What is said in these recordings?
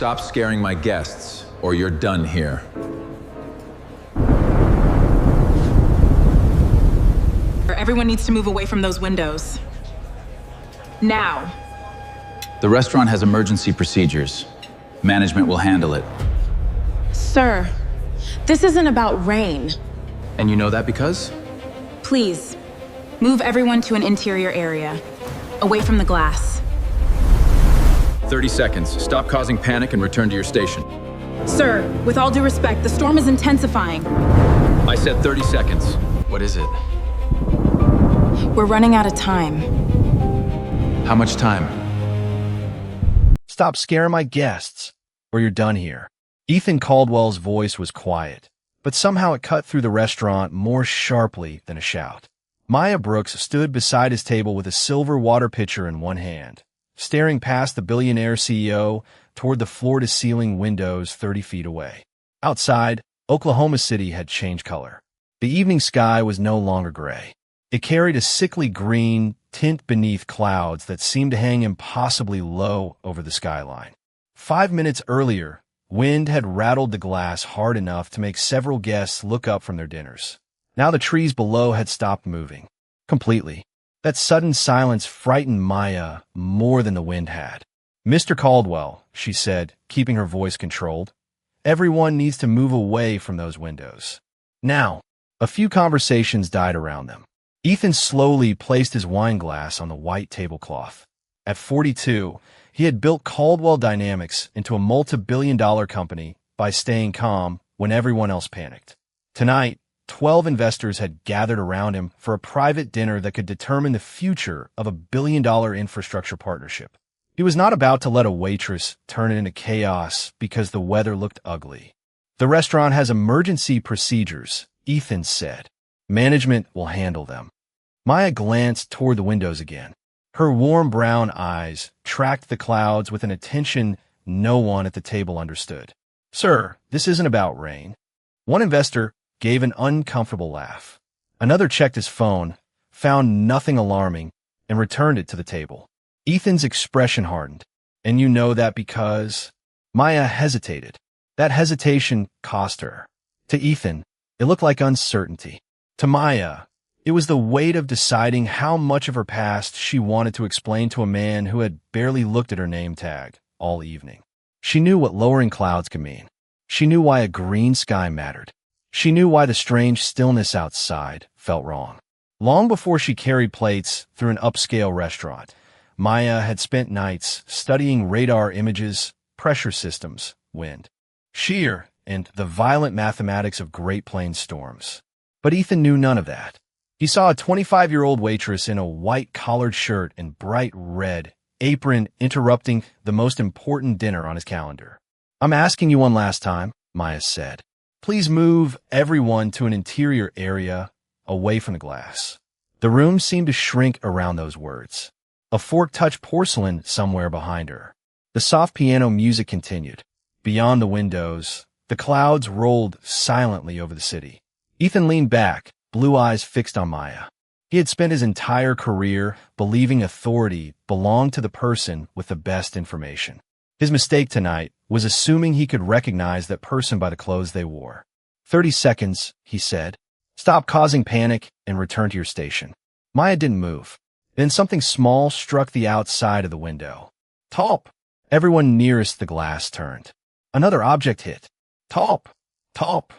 Stop scaring my guests, or you're done here. Everyone needs to move away from those windows. Now. The restaurant has emergency procedures. Management will handle it. Sir, this isn't about rain. And you know that because? Please, move everyone to an interior area, away from the glass. 30 seconds. Stop causing panic and return to your station. Sir, with all due respect, the storm is intensifying. I said 30 seconds. What is it? We're running out of time. How much time? Stop scaring my guests, or you're done here. Ethan Caldwell's voice was quiet, but somehow it cut through the restaurant more sharply than a shout. Maya Brooks stood beside his table with a silver water pitcher in one hand, staring past the Billionaire CEO toward the floor-to-ceiling windows 30 feet away. Outside, Oklahoma City had changed color. The evening sky was no longer gray. It carried a sickly green tint beneath clouds that seemed to hang impossibly low over the skyline. 5 minutes earlier, wind had rattled the glass hard enough to make several guests look up from their dinners. Now the trees below had stopped moving. Completely. That sudden silence frightened Maya more than the wind had. "Mr. Caldwell," she said, keeping her voice controlled, "everyone needs to move away from those windows. Now." A few conversations died around them. Ethan slowly placed his wine glass on the white tablecloth. At 42, he had built Caldwell Dynamics into a multi-billion-dollar company by staying calm when everyone else panicked. Tonight, 12 investors had gathered around him for a private dinner that could determine the future of a billion-dollar infrastructure partnership. He was not about to let a waitress turn it into chaos because the weather looked ugly. "The restaurant has emergency procedures," Ethan said. "Management will handle them." Maya glanced toward the windows again. Her warm brown eyes tracked the clouds with an attention no one at the table understood. "Sir, this isn't about rain." One investor gave an uncomfortable laugh. Another checked his phone, found nothing alarming, and returned it to the table. Ethan's expression hardened. "And you know that because—" Maya hesitated. That hesitation cost her. To Ethan, it looked like uncertainty. To Maya, it was the weight of deciding how much of her past she wanted to explain to a man who had barely looked at her name tag all evening. She knew what lowering clouds could mean. She knew why a green sky mattered. She knew why the strange stillness outside felt wrong. Long before she carried plates through an upscale restaurant, Maya had spent nights studying radar images, pressure systems, wind, shear, and the violent mathematics of Great Plains storms. But Ethan knew none of that. He saw a 25-year-old waitress in a white collared shirt and bright red apron interrupting the most important dinner on his calendar. "I'm asking you one last time," Maya said. "Please move everyone to an interior area away from the glass." The room seemed to shrink around those words. A fork touched porcelain somewhere behind her. The soft piano music continued. Beyond the windows, the clouds rolled silently over the city. Ethan leaned back, blue eyes fixed on Maya. He had spent his entire career believing authority belonged to the person with the best information. His mistake tonight was assuming he could recognize that person by the clothes they wore. 30 seconds, he said. "Stop causing panic and return to your station." Maya didn't move. Then something small struck the outside of the window. "Top!" Everyone nearest the glass turned. Another object hit. "Top! Top!"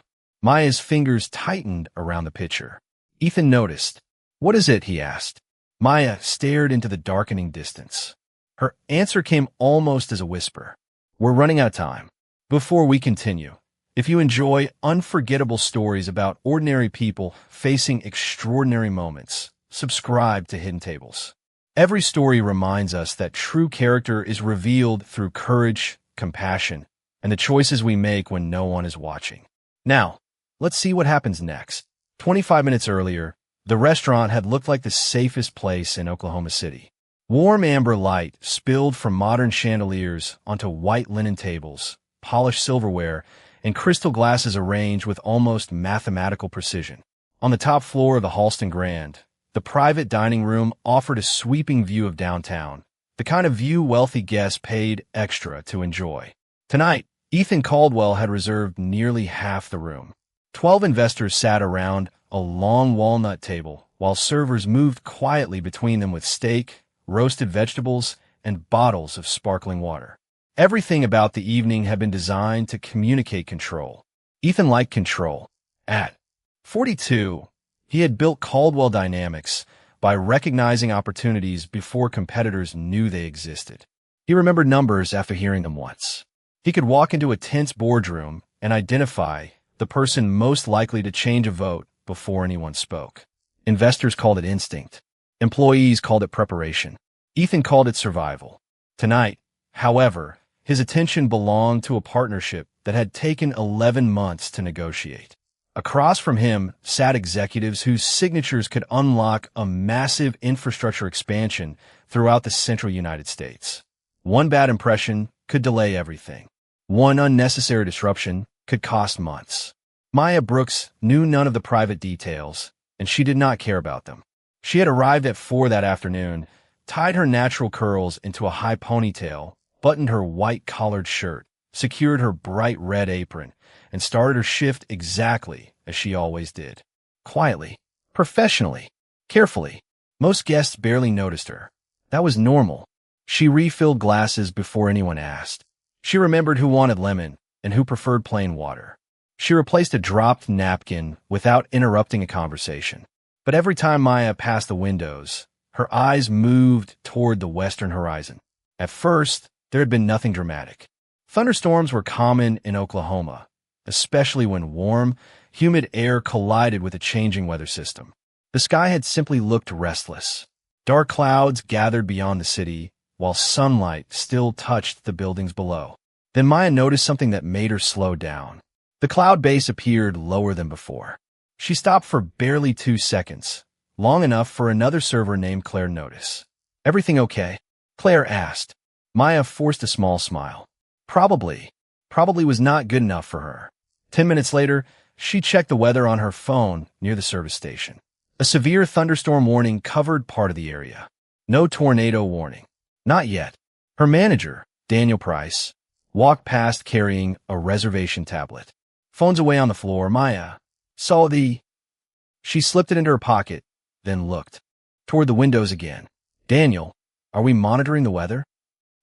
Maya's fingers tightened around the pitcher. Ethan noticed. "What is it?" he asked. Maya stared into the darkening distance. Her answer came almost as a whisper. "We're running out of time. Before we continue, if you enjoy unforgettable stories about ordinary people facing extraordinary moments, subscribe to Hidden Tables. Every story reminds us that true character is revealed through courage, compassion, and the choices we make when no one is watching. Now, let's see what happens next. 25 minutes earlier, the restaurant had looked like the safest place in Oklahoma City. Warm amber light spilled from modern chandeliers onto white linen tables, polished silverware, and crystal glasses arranged with almost mathematical precision. On the top floor of the Halston Grand, the private dining room offered a sweeping view of downtown, the kind of view wealthy guests paid extra to enjoy. Tonight, Ethan Caldwell had reserved nearly half the room. 12 investors sat around a long walnut table while servers moved quietly between them with steak, roasted vegetables, and bottles of sparkling water. Everything about the evening had been designed to communicate control. Ethan liked control. At 42, he had built Caldwell Dynamics by recognizing opportunities before competitors knew they existed. He remembered numbers after hearing them once. He could walk into a tense boardroom and identify the person most likely to change a vote before anyone spoke. Investors called it instinct. Employees called it preparation. Ethan called it survival. Tonight, however, his attention belonged to a partnership that had taken 11 months to negotiate. Across from him sat executives whose signatures could unlock a massive infrastructure expansion throughout the central United States. One bad impression could delay everything. One unnecessary disruption could cost months. Maya Brooks knew none of the private details, and she did not care about them. She had arrived at 4 that afternoon, tied her natural curls into a high ponytail, buttoned her white collared shirt, secured her bright red apron, and started her shift exactly as she always did. Quietly, professionally, carefully. Most guests barely noticed her. That was normal. She refilled glasses before anyone asked. She remembered who wanted lemon and who preferred plain water. She replaced a dropped napkin without interrupting a conversation. But every time Maya passed the windows, her eyes moved toward the western horizon. At first, there had been nothing dramatic. Thunderstorms were common in Oklahoma, especially when warm, humid air collided with a changing weather system. The sky had simply looked restless. Dark clouds gathered beyond the city, while sunlight still touched the buildings below. Then Maya noticed something that made her slow down. The cloud base appeared lower than before. She stopped for barely 2 seconds, long enough for another server named Claire to notice. "Everything okay?" Claire asked. Maya forced a small smile. Probably was not good enough for her. 10 minutes later, she checked the weather on her phone near the service station. A severe thunderstorm warning covered part of the area. No tornado warning. Not yet. Her manager, Daniel Price, walked past carrying a reservation tablet. Phone's away on the floor. Maya saw She slipped it into her pocket, then looked toward the windows again. "Daniel, are we monitoring the weather?"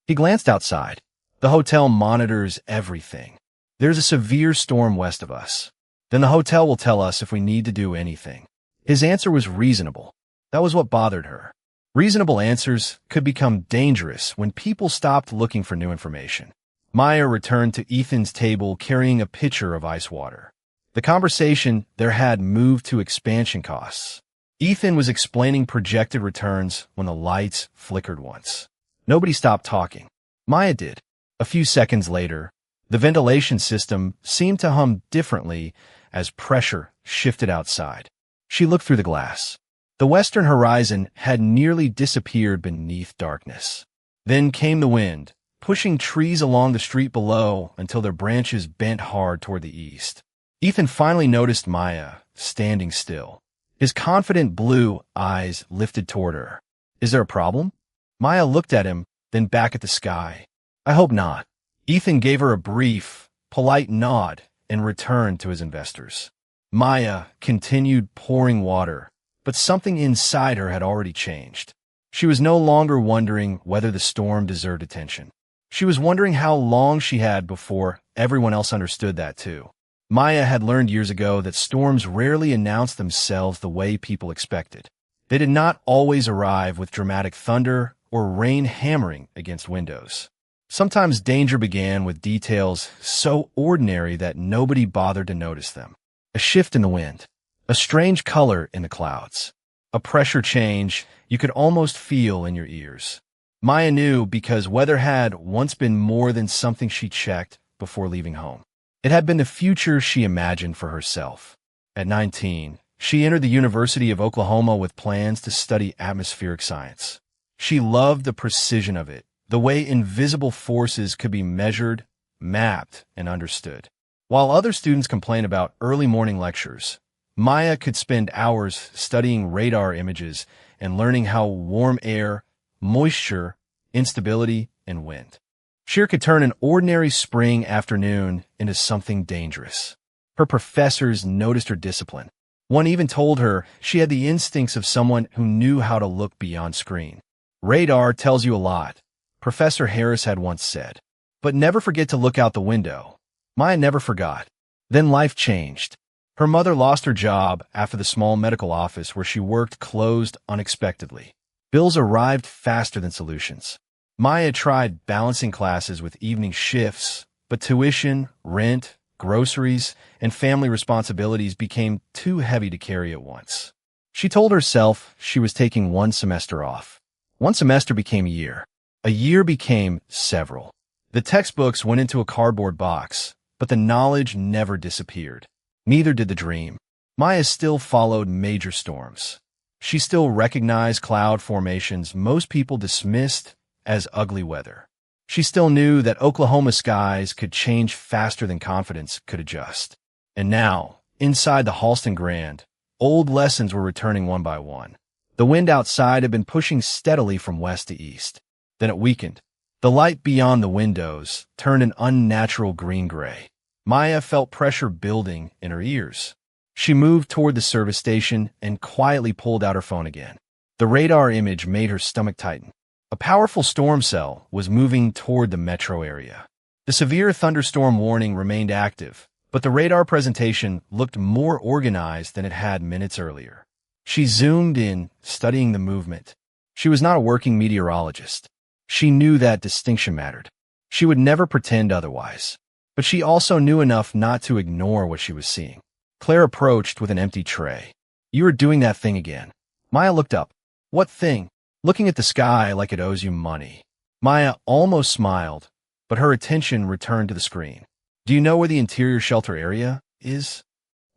He glanced outside. "The hotel monitors everything. There's a severe storm west of us. Then the hotel will tell us if we need to do anything." His answer was reasonable. That was what bothered her. Reasonable answers could become dangerous when people stopped looking for new information. Maya returned to Ethan's table carrying a pitcher of ice water. The conversation there had moved to expansion costs. Ethan was explaining projected returns when the lights flickered once. Nobody stopped talking. Maya did. A few seconds later, the ventilation system seemed to hum differently as pressure shifted outside. She looked through the glass. The western horizon had nearly disappeared beneath darkness. Then came the wind, pushing trees along the street below until their branches bent hard toward the east. Ethan finally noticed Maya standing still. His confident blue eyes lifted toward her. "Is there a problem?" Maya looked at him, then back at the sky. "I hope not." Ethan gave her a brief, polite nod and returned to his investors. Maya continued pouring water, but something inside her had already changed. She was no longer wondering whether the storm deserved attention. She was wondering how long she had before everyone else understood that too. Maya had learned years ago that storms rarely announced themselves the way people expected. They did not always arrive with dramatic thunder or rain hammering against windows. Sometimes danger began with details so ordinary that nobody bothered to notice them. A shift in the wind, a strange color in the clouds, a pressure change you could almost feel in your ears. Maya knew because weather had once been more than something she checked before leaving home. It had been the future she imagined for herself. At 19, she entered the University of Oklahoma with plans to study atmospheric science. She loved the precision of it, the way invisible forces could be measured, mapped, and understood. While other students complained about early morning lectures, Maya could spend hours studying radar images and learning how warm air, moisture, instability, and wind Sheer could turn an ordinary spring afternoon into something dangerous. Her professors noticed her discipline. One even told her she had the instincts of someone who knew how to look beyond screen. Radar tells you a lot, Professor Harris had once said. But never forget to look out the window. Maya never forgot. Then life changed. Her mother lost her job after the small medical office where she worked closed unexpectedly. Bills arrived faster than solutions. Maya tried balancing classes with evening shifts, but tuition, rent, groceries, and family responsibilities became too heavy to carry at once. She told herself she was taking one semester off. One semester became a year. A year became several. The textbooks went into a cardboard box, but the knowledge never disappeared. Neither did the dream. Maya still followed major storms. She still recognized cloud formations most people dismissed as ugly weather. She still knew that Oklahoma skies could change faster than confidence could adjust. And now, inside the Halston Grand, old lessons were returning one by one. The wind outside had been pushing steadily from west to east. Then it weakened. The light beyond the windows turned an unnatural green-gray. Maya felt pressure building in her ears. She moved toward the service station and quietly pulled out her phone again. The radar image made her stomach tighten. A powerful storm cell was moving toward the metro area. The severe thunderstorm warning remained active, but the radar presentation looked more organized than it had minutes earlier. She zoomed in, studying the movement. She was not a working meteorologist. She knew that distinction mattered. She would never pretend otherwise. But she also knew enough not to ignore what she was seeing. Claire approached with an empty tray. "You are doing that thing again." Maya looked up. "What thing?" "Looking at the sky like it owes you money." Maya almost smiled, but her attention returned to the screen. "Do you know where the interior shelter area is?"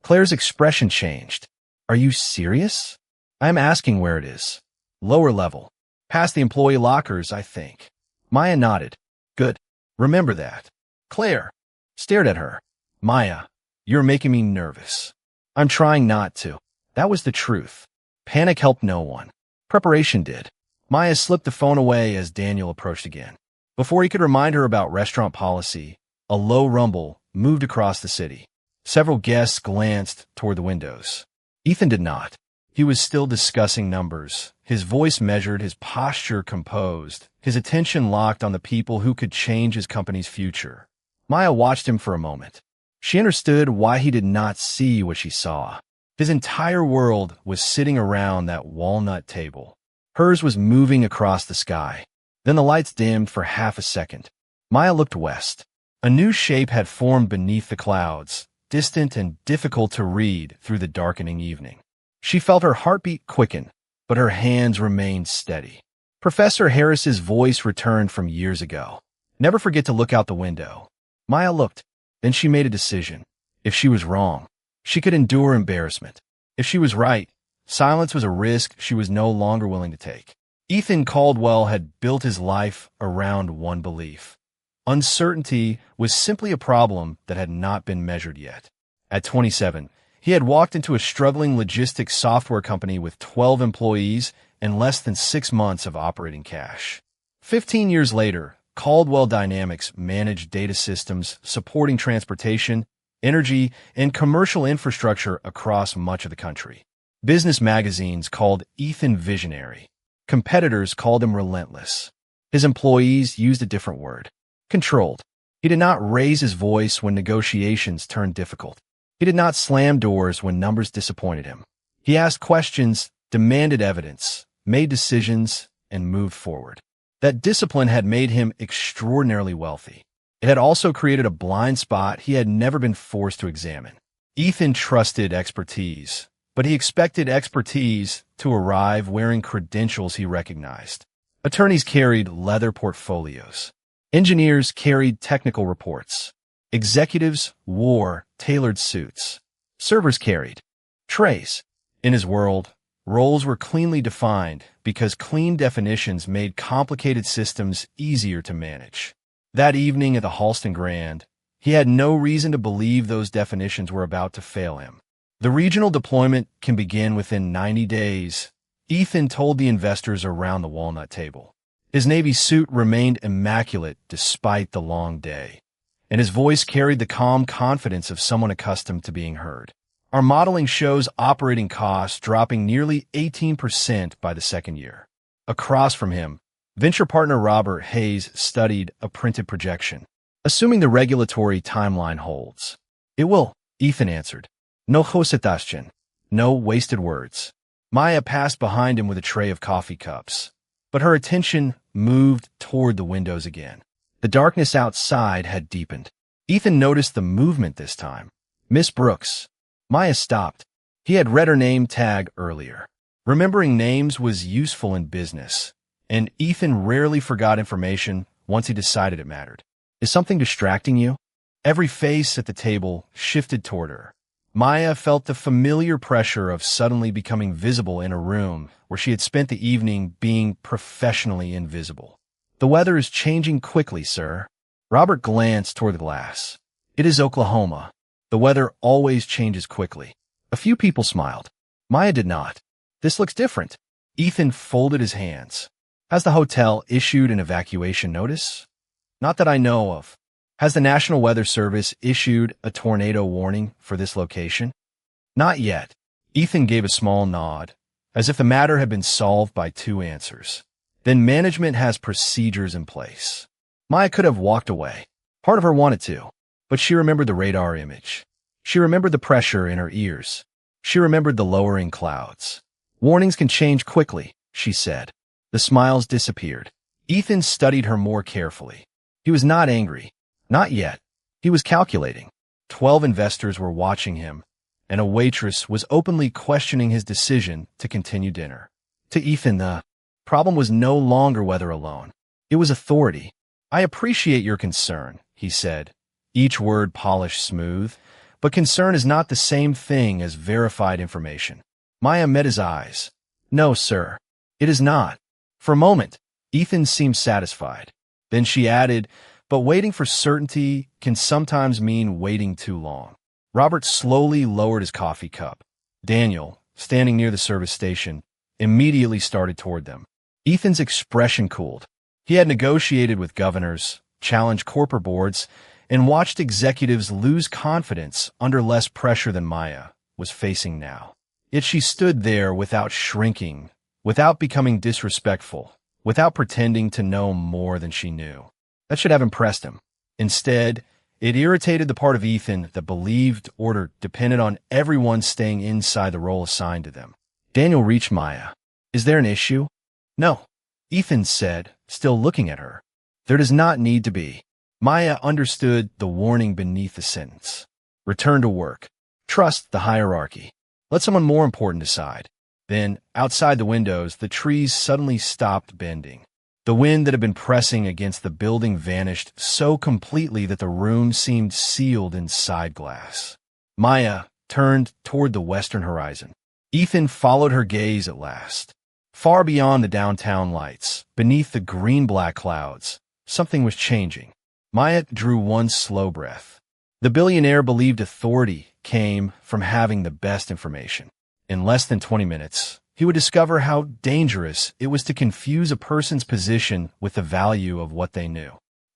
Claire's expression changed. "Are you serious?" "I am asking where it is." "Lower level. Past the employee lockers, I think." Maya nodded. "Good. Remember that." Claire stared at her. "Maya, you're making me nervous." "I'm trying not to." That was the truth. Panic helped no one. Preparation did. Maya slipped the phone away as Daniel approached again. Before he could remind her about restaurant policy, a low rumble moved across the city. Several guests glanced toward the windows. Ethan did not. He was still discussing numbers, his voice measured, his posture composed, his attention locked on the people who could change his company's future. Maya watched him for a moment. She understood why he did not see what she saw. His entire world was sitting around that walnut table. Hers was moving across the sky. Then the lights dimmed for half a second. Maya looked west. A new shape had formed beneath the clouds, distant and difficult to read through the darkening evening. She felt her heartbeat quicken, but her hands remained steady. Professor Harris's voice returned from years ago. "Never forget to look out the window." Maya looked. Then she made a decision. If she was wrong, she could endure embarrassment. If she was right, silence was a risk she was no longer willing to take. Ethan Caldwell had built his life around one belief. Uncertainty was simply a problem that had not been measured yet. At 27, he had walked into a struggling logistics software company with 12 employees and less than 6 months of operating cash. 15 years later, Caldwell Dynamics managed data systems supporting transportation, energy, and commercial infrastructure across much of the country. Business magazines called Ethan visionary. Competitors called him relentless. His employees used a different word: controlled. He did not raise his voice when negotiations turned difficult. He did not slam doors when numbers disappointed him. He asked questions, demanded evidence, made decisions, and moved forward. That discipline had made him extraordinarily wealthy. It had also created a blind spot he had never been forced to examine. Ethan trusted expertise, but he expected expertise to arrive wearing credentials he recognized. Attorneys carried leather portfolios. Engineers carried technical reports. Executives wore tailored suits. Servers carried trays. In his world, roles were cleanly defined because clean definitions made complicated systems easier to manage. That evening at the Halston Grand, he had no reason to believe those definitions were about to fail him. The regional deployment can begin within 90 days, Ethan told the investors around the walnut table. His navy suit remained immaculate despite the long day, and his voice carried the calm confidence of someone accustomed to being heard. Our modeling shows operating costs dropping nearly 18% by the second year. Across from him, venture partner Robert Hayes studied a printed projection. Assuming the regulatory timeline holds. It will, Ethan answered. No hositaschen. No wasted words. Maya passed behind him with a tray of coffee cups, but her attention moved toward the windows again. The darkness outside had deepened. Ethan noticed the movement this time. Miss Brooks. Maya stopped. He had read her name tag earlier. Remembering names was useful in business, and Ethan rarely forgot information once he decided it mattered. Is something distracting you? Every face at the table shifted toward her. Maya felt the familiar pressure of suddenly becoming visible in a room where she had spent the evening being professionally invisible. The weather is changing quickly, sir. Robert glanced toward the glass. It is Oklahoma. The weather always changes quickly. A few people smiled. Maya did not. This looks different. Ethan folded his hands. Has the hotel issued an evacuation notice? Not that I know of. Has the National Weather Service issued a tornado warning for this location? Not yet. Ethan gave a small nod, as if the matter had been solved by two answers. Then management has procedures in place. Maya could have walked away. Part of her wanted to, but she remembered the radar image. She remembered the pressure in her ears. She remembered the lowering clouds. Warnings can change quickly, she said. The smiles disappeared. Ethan studied her more carefully. He was not angry. Not yet. He was calculating. 12 investors were watching him, and a waitress was openly questioning his decision to continue dinner. To Ethan, the problem was no longer weather alone. It was authority. I appreciate your concern, he said, each word polished smooth, but concern is not the same thing as verified information. Maya met his eyes. No, sir. It is not. For a moment, Ethan seemed satisfied. Then she added, but waiting for certainty can sometimes mean waiting too long. Robert slowly lowered his coffee cup. Daniel, standing near the service station, immediately started toward them. Ethan's expression cooled. He had negotiated with governors, challenged corporate boards, and watched executives lose confidence under less pressure than Maya was facing now. Yet she stood there without shrinking, without becoming disrespectful, without pretending to know more than she knew. That should have impressed him. Instead, it irritated the part of Ethan that believed order depended on everyone staying inside the role assigned to them. Daniel reached Maya. Is there an issue? No, Ethan said, still looking at her. There does not need to be. Maya understood the warning beneath the sentence. Return to work. Trust the hierarchy. Let someone more important decide. Then, outside the windows, the trees suddenly stopped bending. The wind that had been pressing against the building vanished so completely that the room seemed sealed in side glass. Maya turned toward the western horizon. Ethan followed her gaze at last. Far beyond the downtown lights, beneath the green-black clouds, something was changing. Maya drew one slow breath. The billionaire believed authority came from having the best information. In less than 20 minutes, he would discover how dangerous it was to confuse a person's position with the value of what they knew.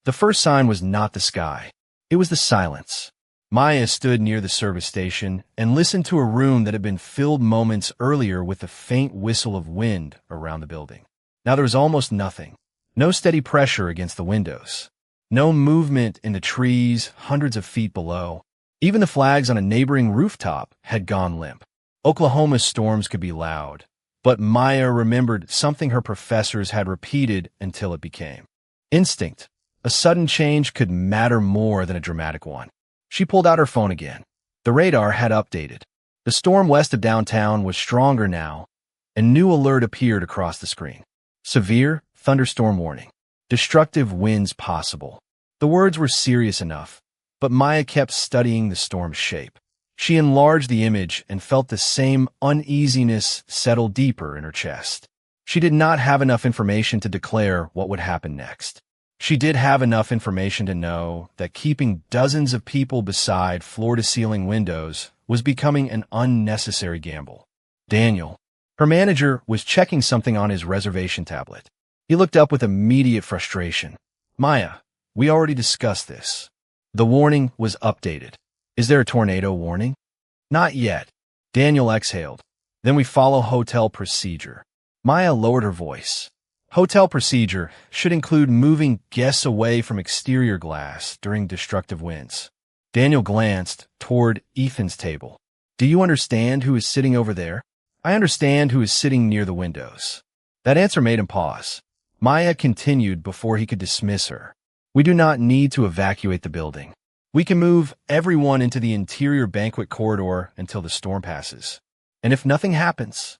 The first sign was not the sky. It was the silence. Maya stood near the service station and listened to a room that had been filled moments earlier with the faint whistle of wind around the building. Now there was almost nothing. No steady pressure against the windows. No movement in the trees hundreds of feet below. Even the flags on a neighboring rooftop had gone limp. Oklahoma's storms could be loud, but Maya remembered something her professors had repeated until it became instinct. A sudden change could matter more than a dramatic one. She pulled out her phone again. The radar had updated. The storm west of downtown was stronger now. A new alert appeared across the screen. Severe thunderstorm warning. Destructive winds possible. The words were serious enough, but Maya kept studying the storm's shape. She enlarged the image and felt the same uneasiness settle deeper in her chest. She did not have enough information to declare what would happen next. She did have enough information to know that keeping dozens of people beside floor-to-ceiling windows was becoming an unnecessary gamble. Daniel, her manager, was checking something on his reservation tablet. He looked up with immediate frustration. Maya, we already discussed this. The warning was updated. Is there a tornado warning? Not yet. Daniel exhaled. Then we follow hotel procedure. Maya lowered her voice. Hotel procedure should include moving guests away from exterior glass during destructive winds. Daniel glanced toward Ethan's table. Do you understand who is sitting over there? I understand who is sitting near the windows. That answer made him pause. Maya continued before he could dismiss her. We do not need to evacuate the building. We can move everyone into the interior banquet corridor until the storm passes. And if nothing happens,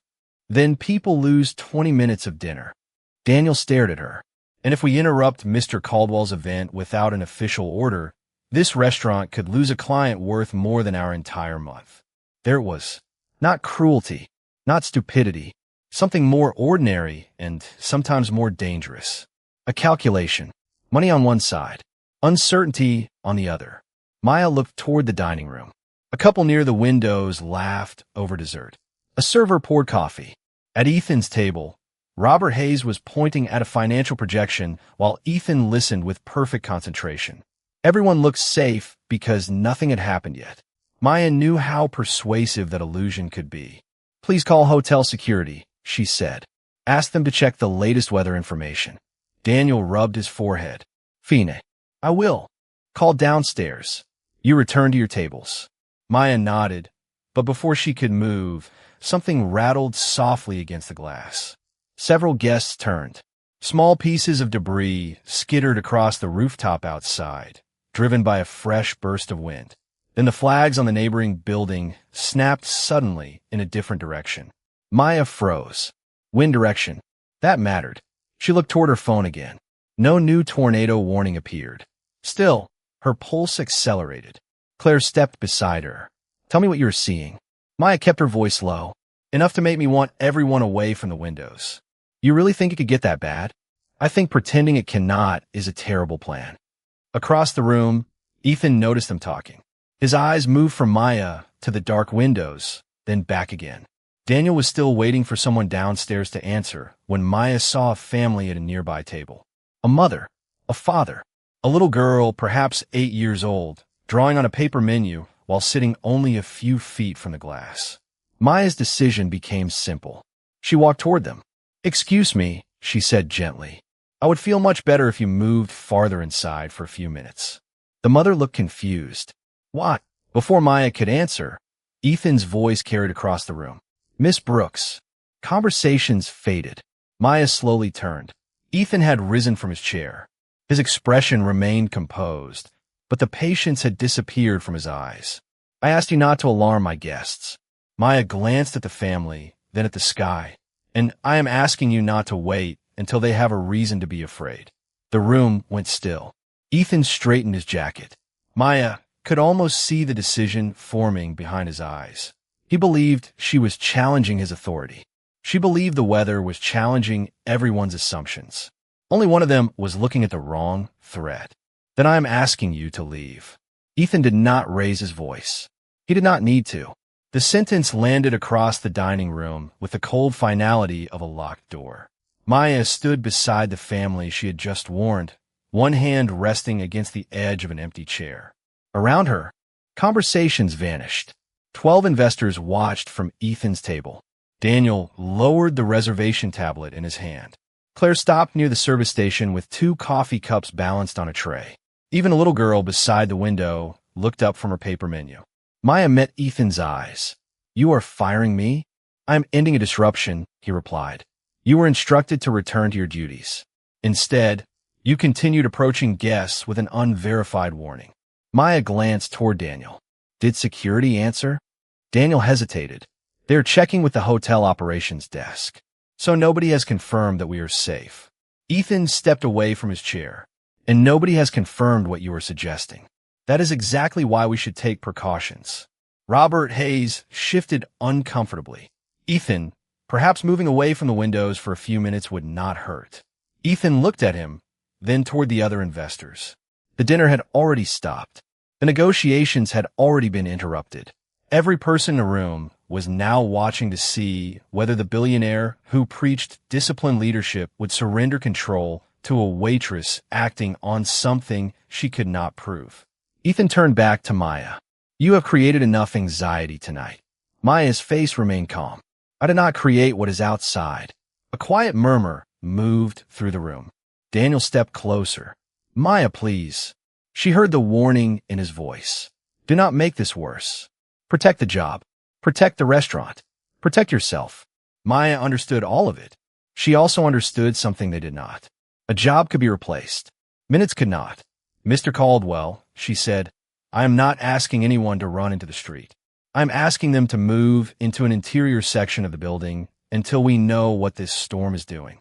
then people lose 20 minutes of dinner. Daniel stared at her. And if we interrupt Mr. Caldwell's event without an official order, this restaurant could lose a client worth more than our entire month. There it was. Not cruelty, not stupidity, something more ordinary and sometimes more dangerous. A calculation. Money on one side, uncertainty on the other. Maya looked toward the dining room. A couple near the windows laughed over dessert. A server poured coffee. At Ethan's table, Robert Hayes was pointing at a financial projection while Ethan listened with perfect concentration. Everyone looked safe because nothing had happened yet. Maya knew how persuasive that illusion could be. Please call hotel security, she said. Ask them to check the latest weather information. Daniel rubbed his forehead. Fine. I will. Call downstairs. You return to your tables. Maya nodded, but before she could move, something rattled softly against the glass. Several guests turned. Small pieces of debris skittered across the rooftop outside, driven by a fresh burst of wind. Then the flags on the neighboring building snapped suddenly in a different direction. Maya froze. Wind direction. That mattered. She looked toward her phone again. No new tornado warning appeared. Still, her pulse accelerated. Claire stepped beside her. Tell me what you're seeing. Maya kept her voice low, enough to make me want everyone away from the windows. You really think it could get that bad? I think pretending it cannot is a terrible plan. Across the room, Ethan noticed them talking. His eyes moved from Maya to the dark windows, then back again. Daniel was still waiting for someone downstairs to answer when Maya saw a family at a nearby table. A mother, a father, a little girl, perhaps 8 years old, drawing on a paper menu while sitting only a few feet from the glass. Maya's decision became simple. She walked toward them. Excuse me, she said gently. I would feel much better if you moved farther inside for a few minutes. The mother looked confused. What? Before Maya could answer, Ethan's voice carried across the room. Miss Brooks. Conversations faded. Maya slowly turned. Ethan had risen from his chair. His expression remained composed, but the patience had disappeared from his eyes. I asked you not to alarm my guests. Maya glanced at the family, then at the sky. And I am asking you not to wait until they have a reason to be afraid. The room went still. Ethan straightened his jacket. Maya could almost see the decision forming behind his eyes. He believed she was challenging his authority. She believed the weather was challenging everyone's assumptions. Only one of them was looking at the wrong thread. Then I am asking you to leave. Ethan did not raise his voice. He did not need to. The sentence landed across the dining room with the cold finality of a locked door. Maya stood beside the family she had just warned, one hand resting against the edge of an empty chair. Around her, conversations vanished. 12 investors watched from Ethan's table. Daniel lowered the reservation tablet in his hand. Claire stopped near the service station with 2 coffee cups balanced on a tray. Even a little girl beside the window looked up from her paper menu. Maya met Ethan's eyes. You are firing me? I am ending a disruption, he replied. You were instructed to return to your duties. Instead, you continued approaching guests with an unverified warning. Maya glanced toward Daniel. Did security answer? Daniel hesitated. They're checking with the hotel operations desk. So nobody has confirmed that we are safe. Ethan stepped away from his chair. And nobody has confirmed what you are suggesting. That is exactly why we should take precautions. Robert Hayes shifted uncomfortably. Ethan, perhaps moving away from the windows for a few minutes would not hurt. Ethan looked at him, then toward the other investors. The dinner had already stopped. The negotiations had already been interrupted. Every person in the room was now watching to see whether the billionaire who preached disciplined leadership would surrender control to a waitress acting on something she could not prove. Ethan turned back to Maya. "You have created enough anxiety tonight." Maya's face remained calm. "I did not create what is outside." A quiet murmur moved through the room. Daniel stepped closer. "Maya, please." She heard the warning in his voice. "Do not make this worse. Protect the job. Protect the restaurant. Protect yourself." Maya understood all of it. She also understood something they did not. A job could be replaced. Minutes could not. "Mr. Caldwell," she said, "I am not asking anyone to run into the street. I am asking them to move into an interior section of the building until we know what this storm is doing."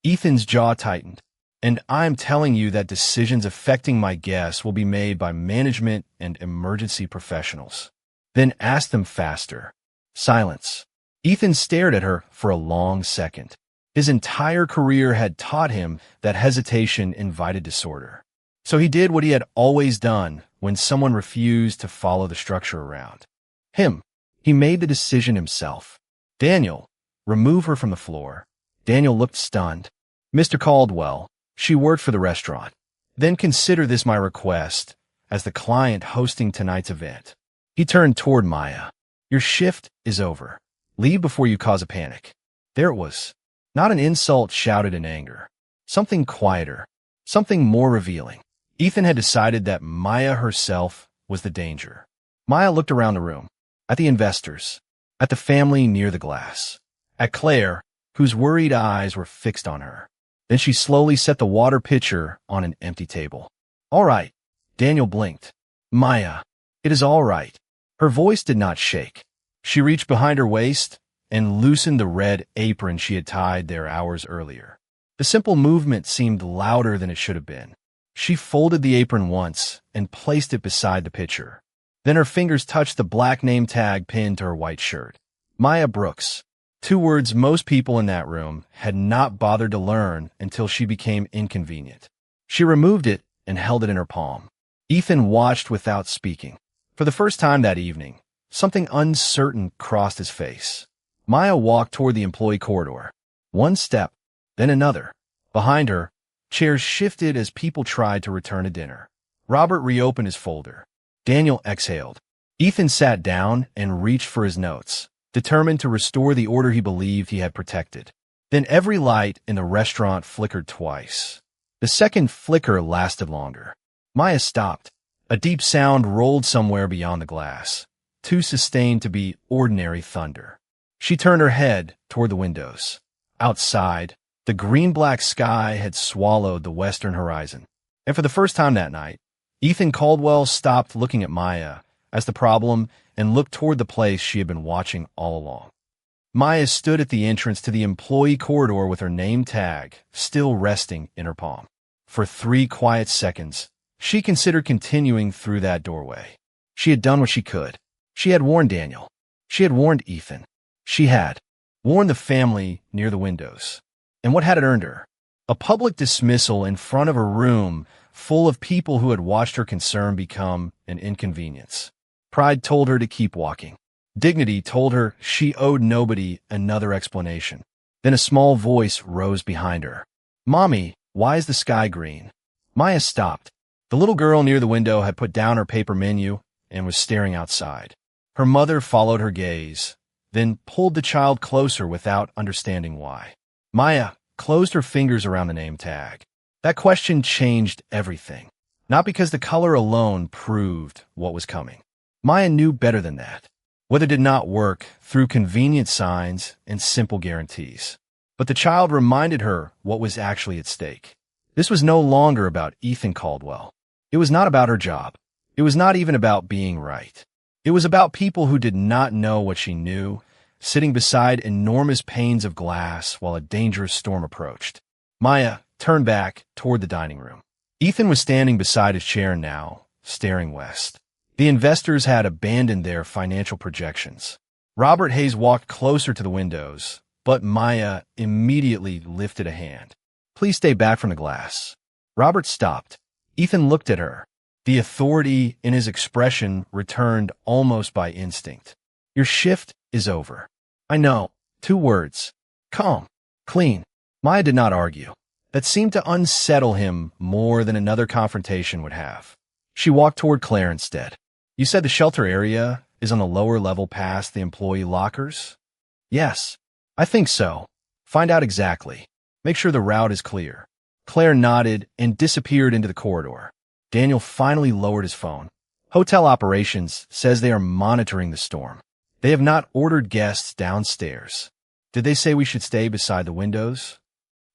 Ethan's jaw tightened. "And I'm telling you that decisions affecting my guests will be made by management and emergency professionals." "Then ask them faster." Silence. Ethan stared at her for a long second. His entire career had taught him that hesitation invited disorder. So he did what he had always done when someone refused to follow the structure around him. He made the decision himself. "Daniel, remove her from the floor." Daniel looked stunned. "Mr. Caldwell, she worked for the restaurant. Then consider this my request as the client hosting tonight's event." He turned toward Maya. "Your shift is over. Leave before you cause a panic." There it was. Not an insult shouted in anger. Something quieter. Something more revealing. Ethan had decided that Maya herself was the danger. Maya looked around the room. At the investors. At the family near the glass. At Claire, whose worried eyes were fixed on her. Then she slowly set the water pitcher on an empty table. "All right." Daniel blinked. "Maya, it is all right." Her voice did not shake. She reached behind her waist and loosened the red apron she had tied there hours earlier. The simple movement seemed louder than it should have been. She folded the apron once and placed it beside the pitcher. Then her fingers touched the black name tag pinned to her white shirt. Maya Brooks. 2 words most people in that room had not bothered to learn until she became inconvenient. She removed it and held it in her palm. Ethan watched without speaking. For the first time that evening, something uncertain crossed his face. Maya walked toward the employee corridor. One step, then another. Behind her, chairs shifted as people tried to return to dinner. Robert reopened his folder. Daniel exhaled. Ethan sat down and reached for his notes, determined to restore the order he believed he had protected. Then every light in the restaurant flickered twice. The second flicker lasted longer. Maya stopped. A deep sound rolled somewhere beyond the glass, too sustained to be ordinary thunder. She turned her head toward the windows. Outside, the green-black sky had swallowed the western horizon. And for the first time that night, Ethan Caldwell stopped looking at Maya as the problem and looked toward the place she had been watching all along. Maya stood at the entrance to the employee corridor with her name tag still resting in her palm. For 3 quiet seconds, she considered continuing through that doorway. She had done what she could. She had warned Daniel. She had warned Ethan. She had warned the family near the windows. And what had it earned her? A public dismissal in front of a room full of people who had watched her concern become an inconvenience. Pride told her to keep walking. Dignity told her she owed nobody another explanation. Then a small voice rose behind her. "Mommy, why is the sky green?" Maya stopped. The little girl near the window had put down her paper menu and was staring outside. Her mother followed her gaze, then pulled the child closer without understanding why. Maya closed her fingers around the name tag. That question changed everything. Not because the color alone proved what was coming. Maya knew better than that. Weather did not work through convenient signs and simple guarantees. But the child reminded her what was actually at stake. This was no longer about Ethan Caldwell. It was not about her job. It was not even about being right. It was about people who did not know what she knew, sitting beside enormous panes of glass while a dangerous storm approached. Maya turned back toward the dining room. Ethan was standing beside his chair now, staring west. The investors had abandoned their financial projections. Robert Hayes walked closer to the windows, but Maya immediately lifted a hand. "Please stay back from the glass." Robert stopped. Ethan looked at her. The authority in his expression returned almost by instinct. "Your shift is over. I know. 2 words. Calm. Clean. Maya did not argue. That seemed to unsettle him more than another confrontation would have. She walked toward Claire instead. You said the shelter area is on the lower level past the employee lockers? Yes. I think so. Find out exactly. Make sure the route is clear. Claire nodded and disappeared into the corridor. Daniel finally lowered his phone. Hotel operations says they are monitoring the storm. They have not ordered guests downstairs. Did they say we should stay beside the windows?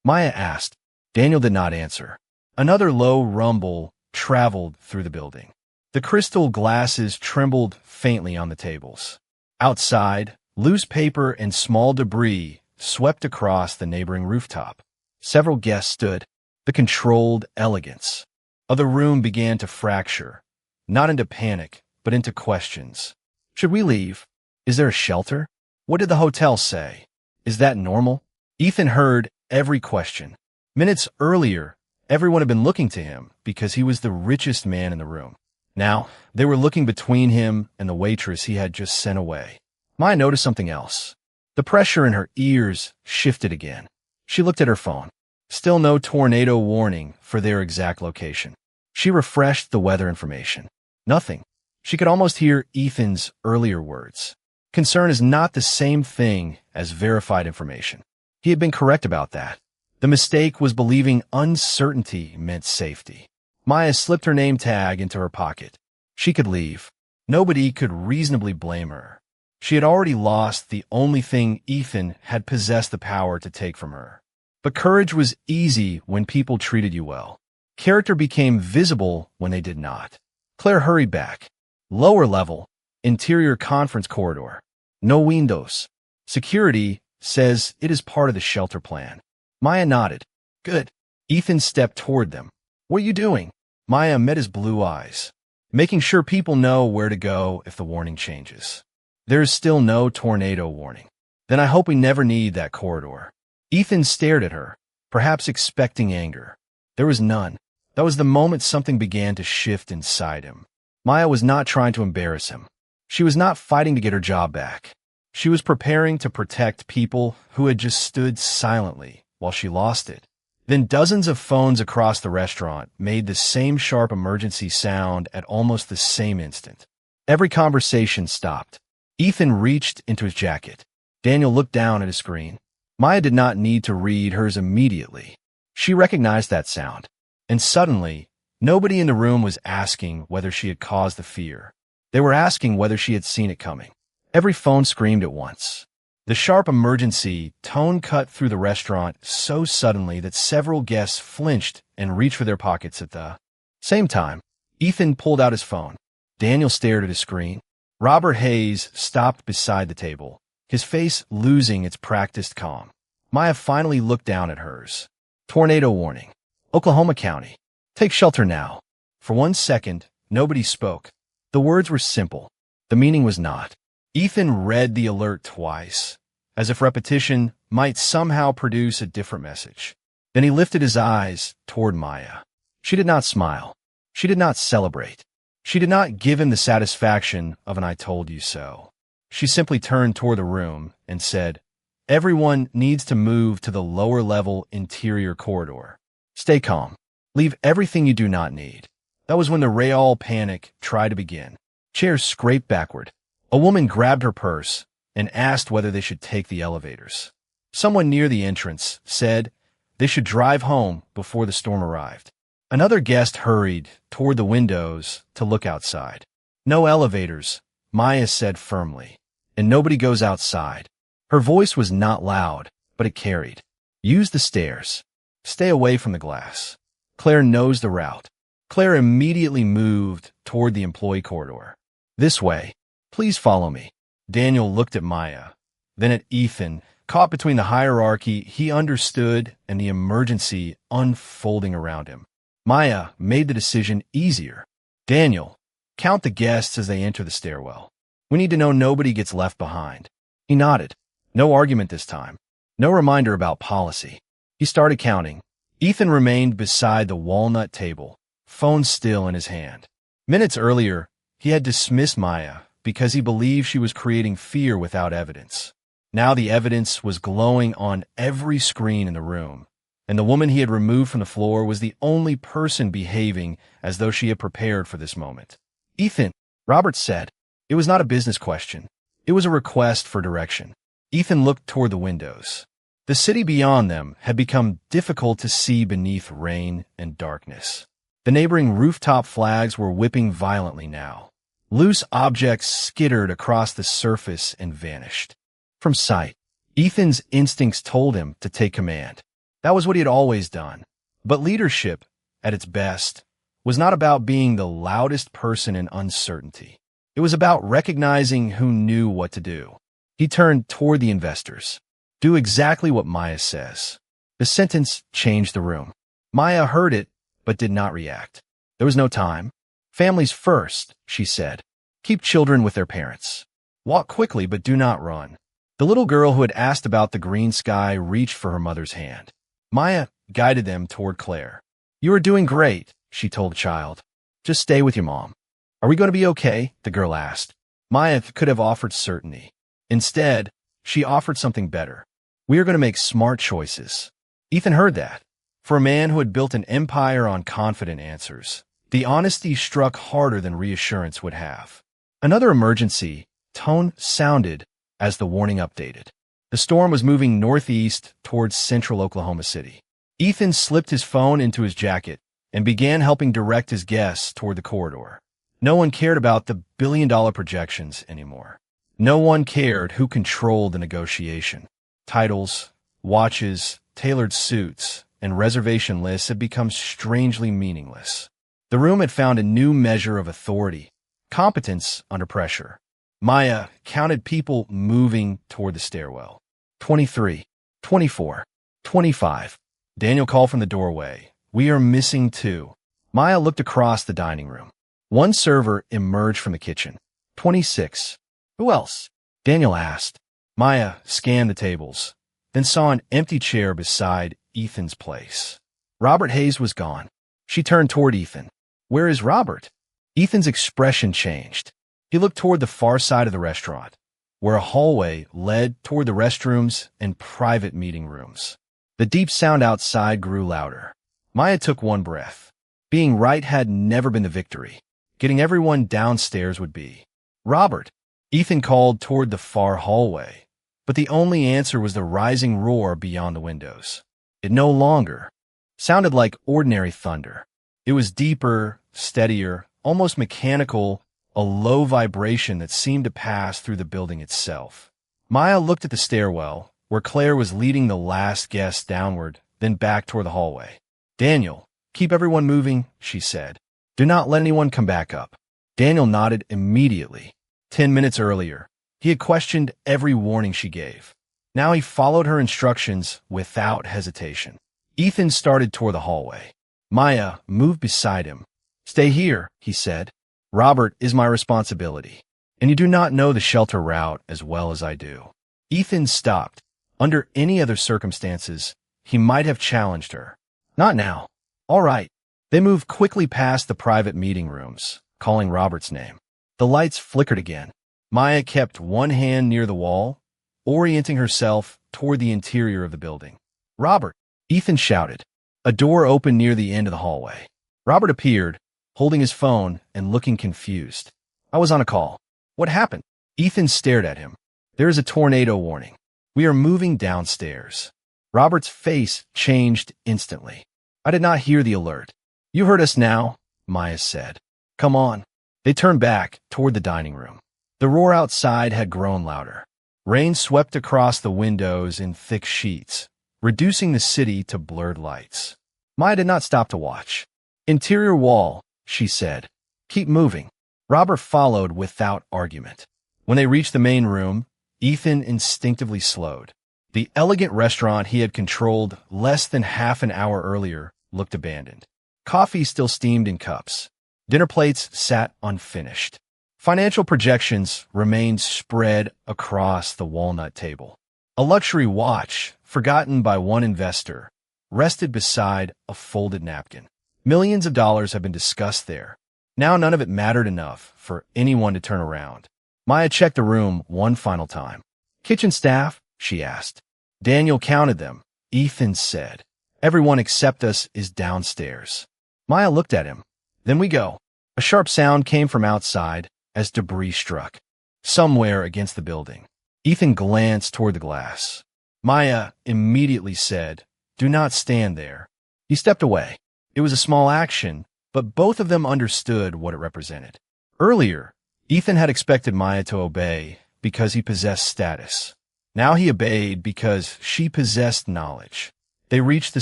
Maya asked. Daniel did not answer. Another low rumble traveled through the building. The crystal glasses trembled faintly on the tables. Outside, loose paper and small debris swept across the neighboring rooftop. Several guests stood. The controlled elegance of the room began to fracture, not into panic, but into questions. Should we leave? Is there a shelter? What did the hotel say? Is that normal? Ethan heard every question. Minutes earlier, everyone had been looking to him because he was the richest man in the room. Now, they were looking between him and the waitress he had just sent away. Maya noticed something else. The pressure in her ears shifted again. She looked at her phone. Still no tornado warning for their exact location. She refreshed the weather information. Nothing. She could almost hear Ethan's earlier words. Concern is not the same thing as verified information. He had been correct about that. The mistake was believing uncertainty meant safety. Maya slipped her name tag into her pocket. She could leave. Nobody could reasonably blame her. She had already lost the only thing Ethan had possessed the power to take from her. But courage was easy when people treated you well. Character became visible when they did not. Claire hurried back. Lower level, interior conference corridor. No windows. Security says it is part of the shelter plan. Maya nodded. Good. Ethan stepped toward them. What are you doing? Maya met his blue eyes. Making sure people know where to go if the warning changes. There is still no tornado warning. Then I hope we never need that corridor. Ethan stared at her, perhaps expecting anger. There was none. That was the moment something began to shift inside him. Maya was not trying to embarrass him. She was not fighting to get her job back. She was preparing to protect people who had just stood silently while she lost it. Then dozens of phones across the restaurant made the same sharp emergency sound at almost the same instant. Every conversation stopped. Ethan reached into his jacket. Daniel looked down at his screen. Maya did not need to read hers immediately. She recognized that sound. And suddenly, nobody in the room was asking whether she had caused the fear. They were asking whether she had seen it coming. Every phone screamed at once. The sharp emergency tone cut through the restaurant so suddenly that several guests flinched and reached for their pockets at the same time. Ethan pulled out his phone. Daniel stared at his screen. Robert Hayes stopped beside the table, his face losing its practiced calm. Maya finally looked down at hers. Tornado warning. Oklahoma County. Take shelter now. For 1 second, nobody spoke. The words were simple. The meaning was not. Ethan read the alert twice, as if repetition might somehow produce a different message. Then he lifted his eyes toward Maya. She did not smile. She did not celebrate. She did not give him the satisfaction of an "I told you so." She simply turned toward the room and said, "Everyone needs to move to the lower level interior corridor. Stay calm. Leave everything you do not need." That was when the real panic tried to begin. Chairs scraped backward. A woman grabbed her purse and asked whether they should take the elevators. Someone near the entrance said they should drive home before the storm arrived. Another guest hurried toward the windows to look outside. "No elevators," Maya said firmly, "and nobody goes outside." Her voice was not loud, but it carried. "Use the stairs. Stay away from the glass." Claire knows the route. Claire immediately moved toward the employee corridor. "This way. Please follow me." Daniel looked at Maya, then at Ethan. Caught between the hierarchy he understood and the emergency unfolding around him. Maya made the decision easier. "Daniel, count the guests as they enter the stairwell. We need to know nobody gets left behind." He nodded. No argument this time. No reminder about policy. He started counting. Ethan remained beside the walnut table, phone still in his hand. Minutes earlier, he had dismissed Maya because he believed she was creating fear without evidence. Now the evidence was glowing on every screen in the room, and the woman he had removed from the floor was the only person behaving as though she had prepared for this moment. "Ethan," Roberts said. It was not a business question. It was a request for direction. Ethan looked toward the windows. The city beyond them had become difficult to see beneath rain and darkness. The neighboring rooftop flags were whipping violently now. Loose objects skittered across the surface and vanished from sight. Ethan's instincts told him to take command. That was what he had always done. But leadership, at its best, was not about being the loudest person in uncertainty. It was about recognizing who knew what to do. He turned toward the investors. "Do exactly what Maya says." The sentence changed the room. Maya heard it, but did not react. There was no time. "Families first," she said. "Keep children with their parents. Walk quickly, but do not run." The little girl who had asked about the green sky reached for her mother's hand. Maya guided them toward Claire. "You are doing great," she told the child. "Just stay with your mom." "Are we going to be okay?" the girl asked. Maya could have offered certainty. Instead, she offered something better. "We are going to make smart choices." Ethan heard that. For a man who had built an empire on confident answers, the honesty struck harder than reassurance would have. Another emergency tone sounded as the warning updated. The storm was moving northeast towards central Oklahoma City. Ethan slipped his phone into his jacket and began helping direct his guests toward the corridor. No one cared about the billion-dollar projections anymore. No one cared who controlled the negotiation. Titles, watches, tailored suits, and reservation lists had become strangely meaningless. The room had found a new measure of authority, competence under pressure. Maya counted people moving toward the stairwell. 23, 24, 25. Daniel called from the doorway. "We are missing 2. Maya looked across the dining room. One server emerged from the kitchen. 26. "Who else?" Daniel asked. Maya scanned the tables, then saw an empty chair beside Ethan's place. Robert Hayes was gone. She turned toward Ethan. "Where is Robert?" Ethan's expression changed. He looked toward the far side of the restaurant, where a hallway led toward the restrooms and private meeting rooms. The deep sound outside grew louder. Maya took one breath. Being right had never been the victory. Getting everyone downstairs would be. "Robert!" Ethan called toward the far hallway, but the only answer was the rising roar beyond the windows. It no longer sounded like ordinary thunder. It was deeper, steadier, almost mechanical, a low vibration that seemed to pass through the building itself. Maya looked at the stairwell, where Claire was leading the last guest downward, then back toward the hallway. "Daniel, keep everyone moving," she said. "Do not let anyone come back up." Daniel nodded immediately. 10 minutes earlier, he had questioned every warning she gave. Now he followed her instructions without hesitation. Ethan started toward the hallway. Maya moved beside him. "Stay here," he said. "Robert is my responsibility, and you do not know the shelter route as well as I do." Ethan stopped. Under any other circumstances, he might have challenged her. Not now. "All right." They moved quickly past the private meeting rooms, calling Robert's name. The lights flickered again. Maya kept one hand near the wall, orienting herself toward the interior of the building. "Robert!" Ethan shouted. A door opened near the end of the hallway. Robert appeared, holding his phone and looking confused. "I was on a call." "What happened?" Ethan stared at him. "There is a tornado warning. We are moving downstairs." Robert's face changed instantly. "I did not hear the alert." "You heard us now," Maya said. "Come on." They turned back toward the dining room. The roar outside had grown louder. Rain swept across the windows in thick sheets, reducing the city to blurred lights. Maya did not stop to watch. "Interior wall," she said. "Keep moving." Robert followed without argument. When they reached the main room, Ethan instinctively slowed. The elegant restaurant he had controlled less than half an hour earlier looked abandoned. Coffee still steamed in cups. Dinner plates sat unfinished. Financial projections remained spread across the walnut table. A luxury watch, forgotten by one investor, rested beside a folded napkin. Millions of dollars had been discussed there. Now none of it mattered enough for anyone to turn around. Maya checked the room one final time. Kitchen staff? She asked. Daniel counted them. Ethan said. Everyone except us is downstairs. Maya looked at him. Then we go. A sharp sound came from outside as debris struck. Somewhere against the building. Ethan glanced toward the glass. Maya immediately said, Do not stand there. He stepped away. It was a small action, but both of them understood what it represented. Earlier, Ethan had expected Maya to obey because he possessed status. Now he obeyed because she possessed knowledge. They reached the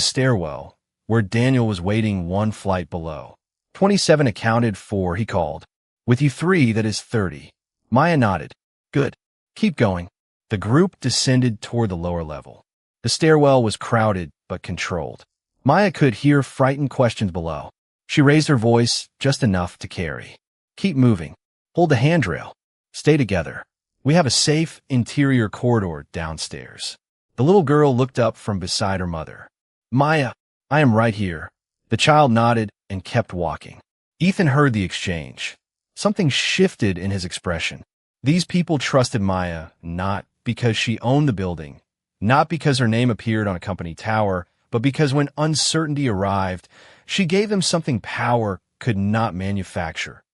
stairwell, where Daniel was waiting one flight below. 27 accounted for, he called. With you 3, that is 30. Maya nodded. Good. Keep going. The group descended toward the lower level. The stairwell was crowded but controlled. Maya could hear frightened questions below. She raised her voice just enough to carry. Keep moving. Hold the handrail. Stay together. We have a safe interior corridor downstairs. The little girl looked up from beside her mother. Maya, I am right here. The child nodded and kept walking. Ethan heard the exchange. Something shifted in his expression. These people trusted Maya not because she owned the building, not because her name appeared on a company tower, but because when uncertainty arrived, she gave them something power could not manufacture.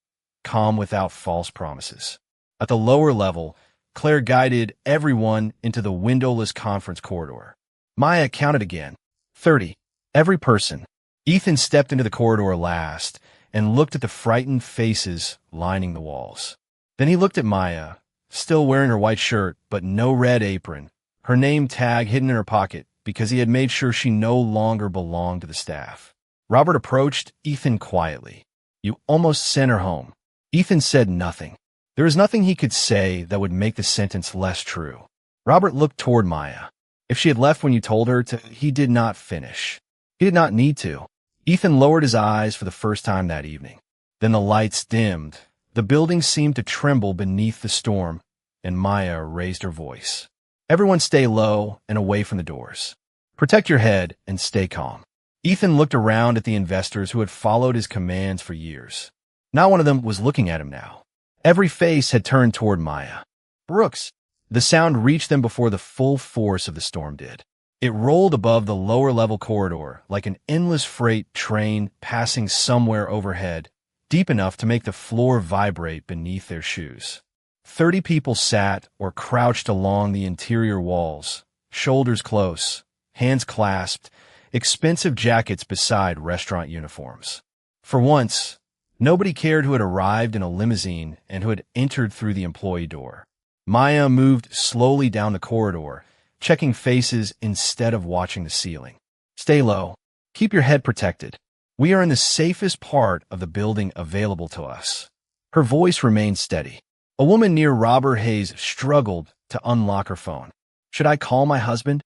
Calm without false promises. At the lower level, Claire guided everyone into the windowless conference corridor. Maya counted again. 30. Every person. Ethan stepped into the corridor last and looked at the frightened faces lining the walls. Then he looked at Maya, still wearing her white shirt but no red apron, her name tag hidden in her pocket because he had made sure she no longer belonged to the staff. Robert approached Ethan quietly. You almost sent her home. Ethan said nothing. There was nothing he could say that would make the sentence less true. Robert looked toward Maya. If she had left when you told her to, he did not finish. He did not need to. Ethan lowered his eyes for the first time that evening. Then the lights dimmed. The building seemed to tremble beneath the storm, and Maya raised her voice. Everyone stay low and away from the doors. Protect your head and stay calm. Ethan looked around at the investors who had followed his commands for years. Not one of them was looking at him now. Every face had turned toward Maya. Brooks. The sound reached them before the full force of the storm did. It rolled above the lower-level corridor like an endless freight train passing somewhere overhead, deep enough to make the floor vibrate beneath their shoes. 30 people sat or crouched along the interior walls, shoulders close, hands clasped, expensive jackets beside restaurant uniforms. For once, nobody cared who had arrived in a limousine and who had entered through the employee door. Maya moved slowly down the corridor, checking faces instead of watching the ceiling. Stay low. Keep your head protected. We are in the safest part of the building available to us. Her voice remained steady. A woman near Robert Hayes struggled to unlock her phone. Should I call my husband?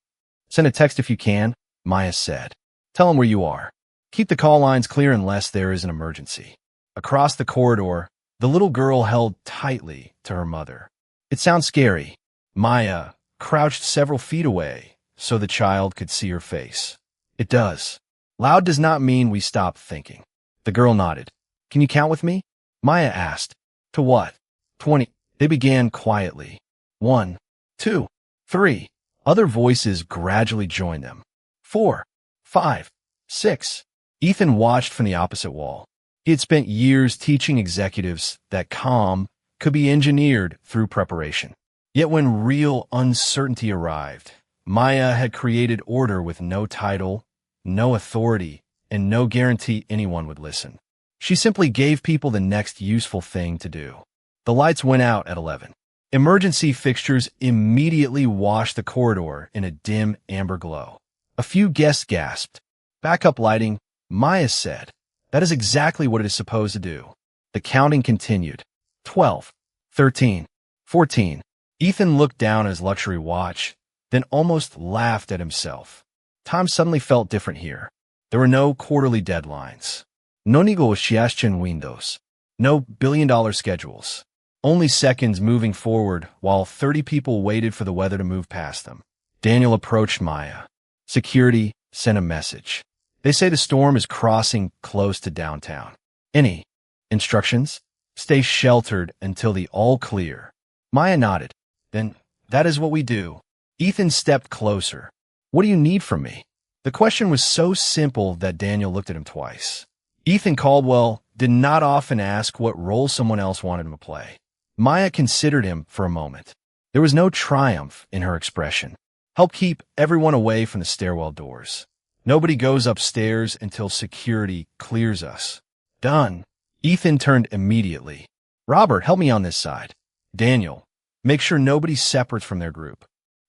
Send a text if you can, Maya said. Tell him where you are. Keep the call lines clear unless there is an emergency. Across the corridor, the little girl held tightly to her mother. It sounds scary. Maya crouched several feet away so the child could see her face. It does. Loud does not mean we stop thinking. The girl nodded. Can you count with me? Maya asked. To what? 20. They began quietly. 1, 2, 3. Other voices gradually joined them. 4, 5, 6. Ethan watched from the opposite wall. He had spent years teaching executives that calm could be engineered through preparation. Yet when real uncertainty arrived, Maya had created order with no title, no authority, and no guarantee anyone would listen. She simply gave people the next useful thing to do. The lights went out at 11. Emergency fixtures immediately washed the corridor in a dim amber glow. A few guests gasped. Backup lighting, Maya said. That is exactly what it is supposed to do. The counting continued. 12, 13, 14. Ethan looked down at his luxury watch, then almost laughed at himself. Time suddenly felt different here. There were no quarterly deadlines. No negociation windows. No billion-dollar schedules. Only seconds moving forward while 30 people waited for the weather to move past them. Daniel approached Maya. Security sent a message. They say the storm is crossing close to downtown. Any instructions? Stay sheltered until the all clear. Maya nodded. Then, that is what we do. Ethan stepped closer. What do you need from me? The question was so simple that Daniel looked at him twice. Ethan Caldwell did not often ask what role someone else wanted him to play. Maya considered him for a moment. There was no triumph in her expression. Help keep everyone away from the stairwell doors. Nobody goes upstairs until security clears us. Done. Ethan turned immediately. Robert, help me on this side. Daniel, make sure nobody separates from their group.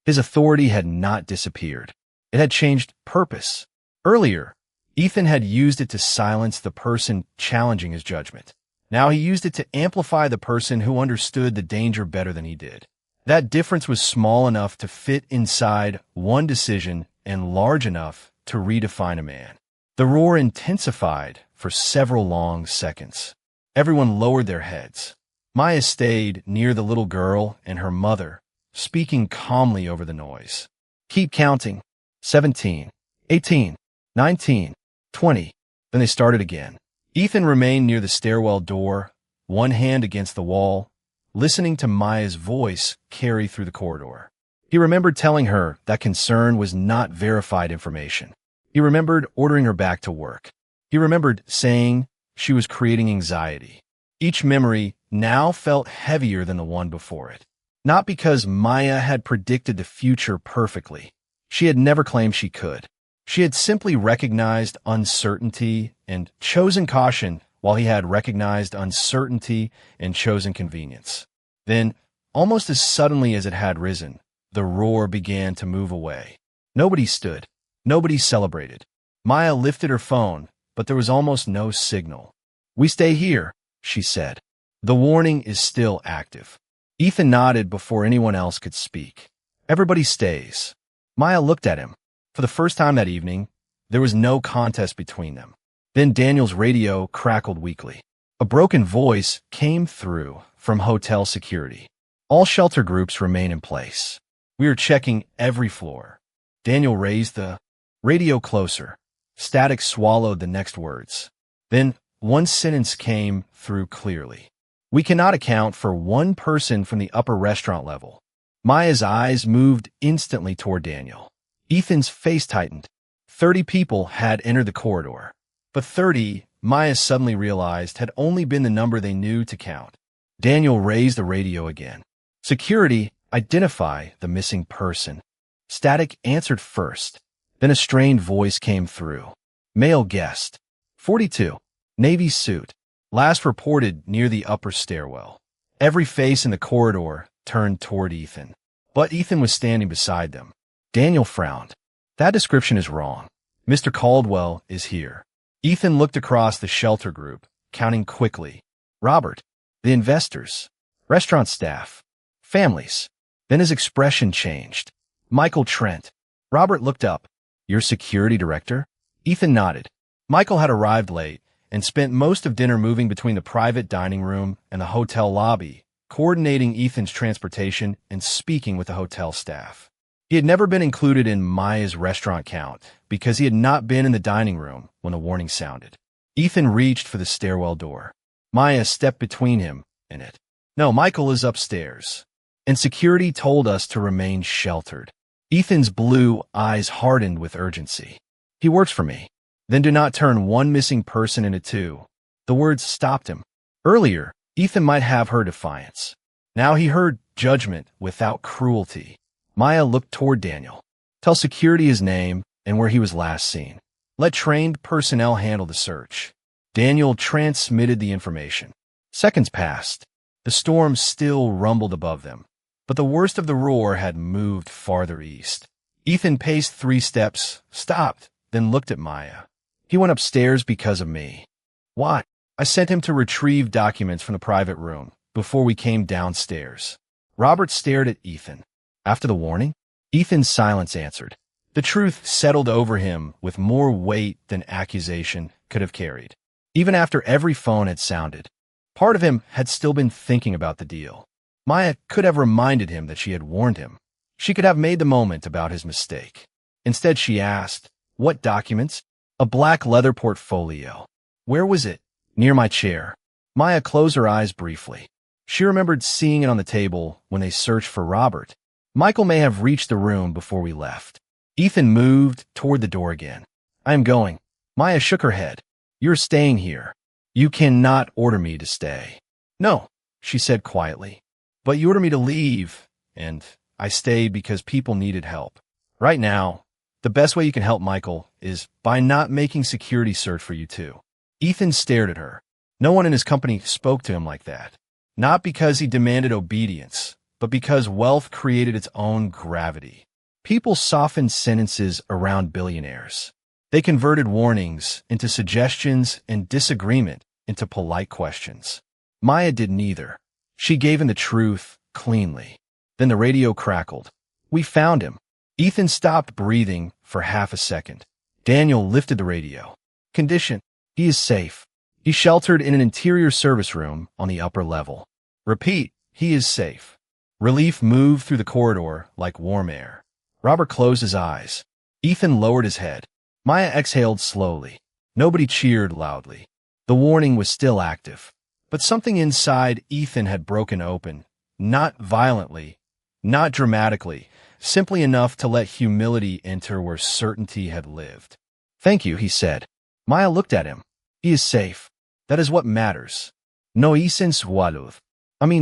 His authority had not disappeared. It had changed purpose. Earlier, Ethan had used it to silence the person challenging his judgment. Now he used it to amplify the person who understood the danger better than he did. That difference was small enough to fit inside one decision and large enough to redefine a man. The roar intensified for several long seconds. Everyone lowered their heads. Maya stayed near the little girl and her mother, speaking calmly over the noise. Keep counting. 17, 18, 19, 20. Then they started again. Ethan remained near the stairwell door, one hand against the wall, listening to Maya's voice carry through the corridor. He remembered telling her that concern was not verified information. He remembered ordering her back to work. He remembered saying she was creating anxiety. Each memory now felt heavier than the one before it. Not because Maya had predicted the future perfectly. She had never claimed she could. She had simply recognized uncertainty and chosen caution while he had recognized uncertainty and chosen convenience. Then, almost as suddenly as it had risen, the roar began to move away. Nobody stood. Nobody celebrated. Maya lifted her phone, but there was almost no signal. We stay here, she said. The warning is still active. Ethan nodded before anyone else could speak. Everybody stays. Maya looked at him. For the first time that evening, there was no contest between them. Then Daniel's radio crackled weakly. A broken voice came through from hotel security. All shelter groups remain in place. We are checking every floor. Daniel raised the radio closer. Static swallowed the next words. Then one sentence came through clearly. We cannot account for one person from the upper restaurant level. Maya's eyes moved instantly toward Daniel. Ethan's face tightened. 30 people had entered the corridor. But 30, Maya suddenly realized, had only been the number they knew to count. Daniel raised the radio again. Security, identify the missing person. Static answered first. Then a strained voice came through. Male guest. 42. Navy suit. Last reported near the upper stairwell. Every face in the corridor turned toward Ethan. But Ethan was standing beside them. Daniel frowned. That description is wrong. Mr. Caldwell is here. Ethan looked across the shelter group, counting quickly. Robert, the investors, restaurant staff, families. Then his expression changed. Michael Trent. Robert looked up. Your security director? Ethan nodded. Michael had arrived late and spent most of dinner moving between the private dining room and the hotel lobby, coordinating Ethan's transportation and speaking with the hotel staff. He had never been included in Maya's restaurant count because he had not been in the dining room when the warning sounded. Ethan reached for the stairwell door. Maya stepped between him and it. No, Michael is upstairs. And security told us to remain sheltered. Ethan's blue eyes hardened with urgency. He works for me. Then do not turn one missing person into two. The words stopped him. Earlier, Ethan might have heard defiance. Now he heard judgment without cruelty. Maya looked toward Daniel. Tell security his name and where he was last seen. Let trained personnel handle the search. Daniel transmitted the information. Seconds passed. The storm still rumbled above them, but the worst of the roar had moved farther east. Ethan paced 3 steps, stopped, then looked at Maya. He went upstairs because of me. Why? I sent him to retrieve documents from the private room before we came downstairs. Robert stared at Ethan. After the warning, Ethan's silence answered. The truth settled over him with more weight than accusation could have carried. Even after every phone had sounded, part of him had still been thinking about the deal. Maya could have reminded him that she had warned him. She could have made the moment about his mistake. Instead, she asked, what documents? A black leather portfolio. Where was it? Near my chair. Maya closed her eyes briefly. She remembered seeing it on the table when they searched for Robert. Michael may have reached the room before we left. Ethan moved toward the door again. I am going. Maya shook her head. You're staying here. You cannot order me to stay. No, she said quietly. But you ordered me to leave, and I stayed because people needed help. Right now, the best way you can help Michael is by not making security search for you too. Ethan stared at her. No one in his company spoke to him like that. Not because he demanded obedience, but because wealth created its own gravity. People softened sentences around billionaires. They converted warnings into suggestions and disagreement into polite questions. Maya did neither. She gave him the truth cleanly. Then the radio crackled. We found him. Ethan stopped breathing for half a second. Daniel lifted the radio. Condition: he is safe. He's sheltered in an interior service room on the upper level. Repeat, he is safe. Relief moved through the corridor like warm air. Robert closed his eyes. Ethan lowered his head. Maya exhaled slowly. Nobody cheered loudly. The warning was still active. But something inside Ethan had broken open. Not violently, not dramatically, simply enough to let humility enter where certainty had lived. Thank you, he said. Maya looked at him. He is safe. That is what matters. No hice salud.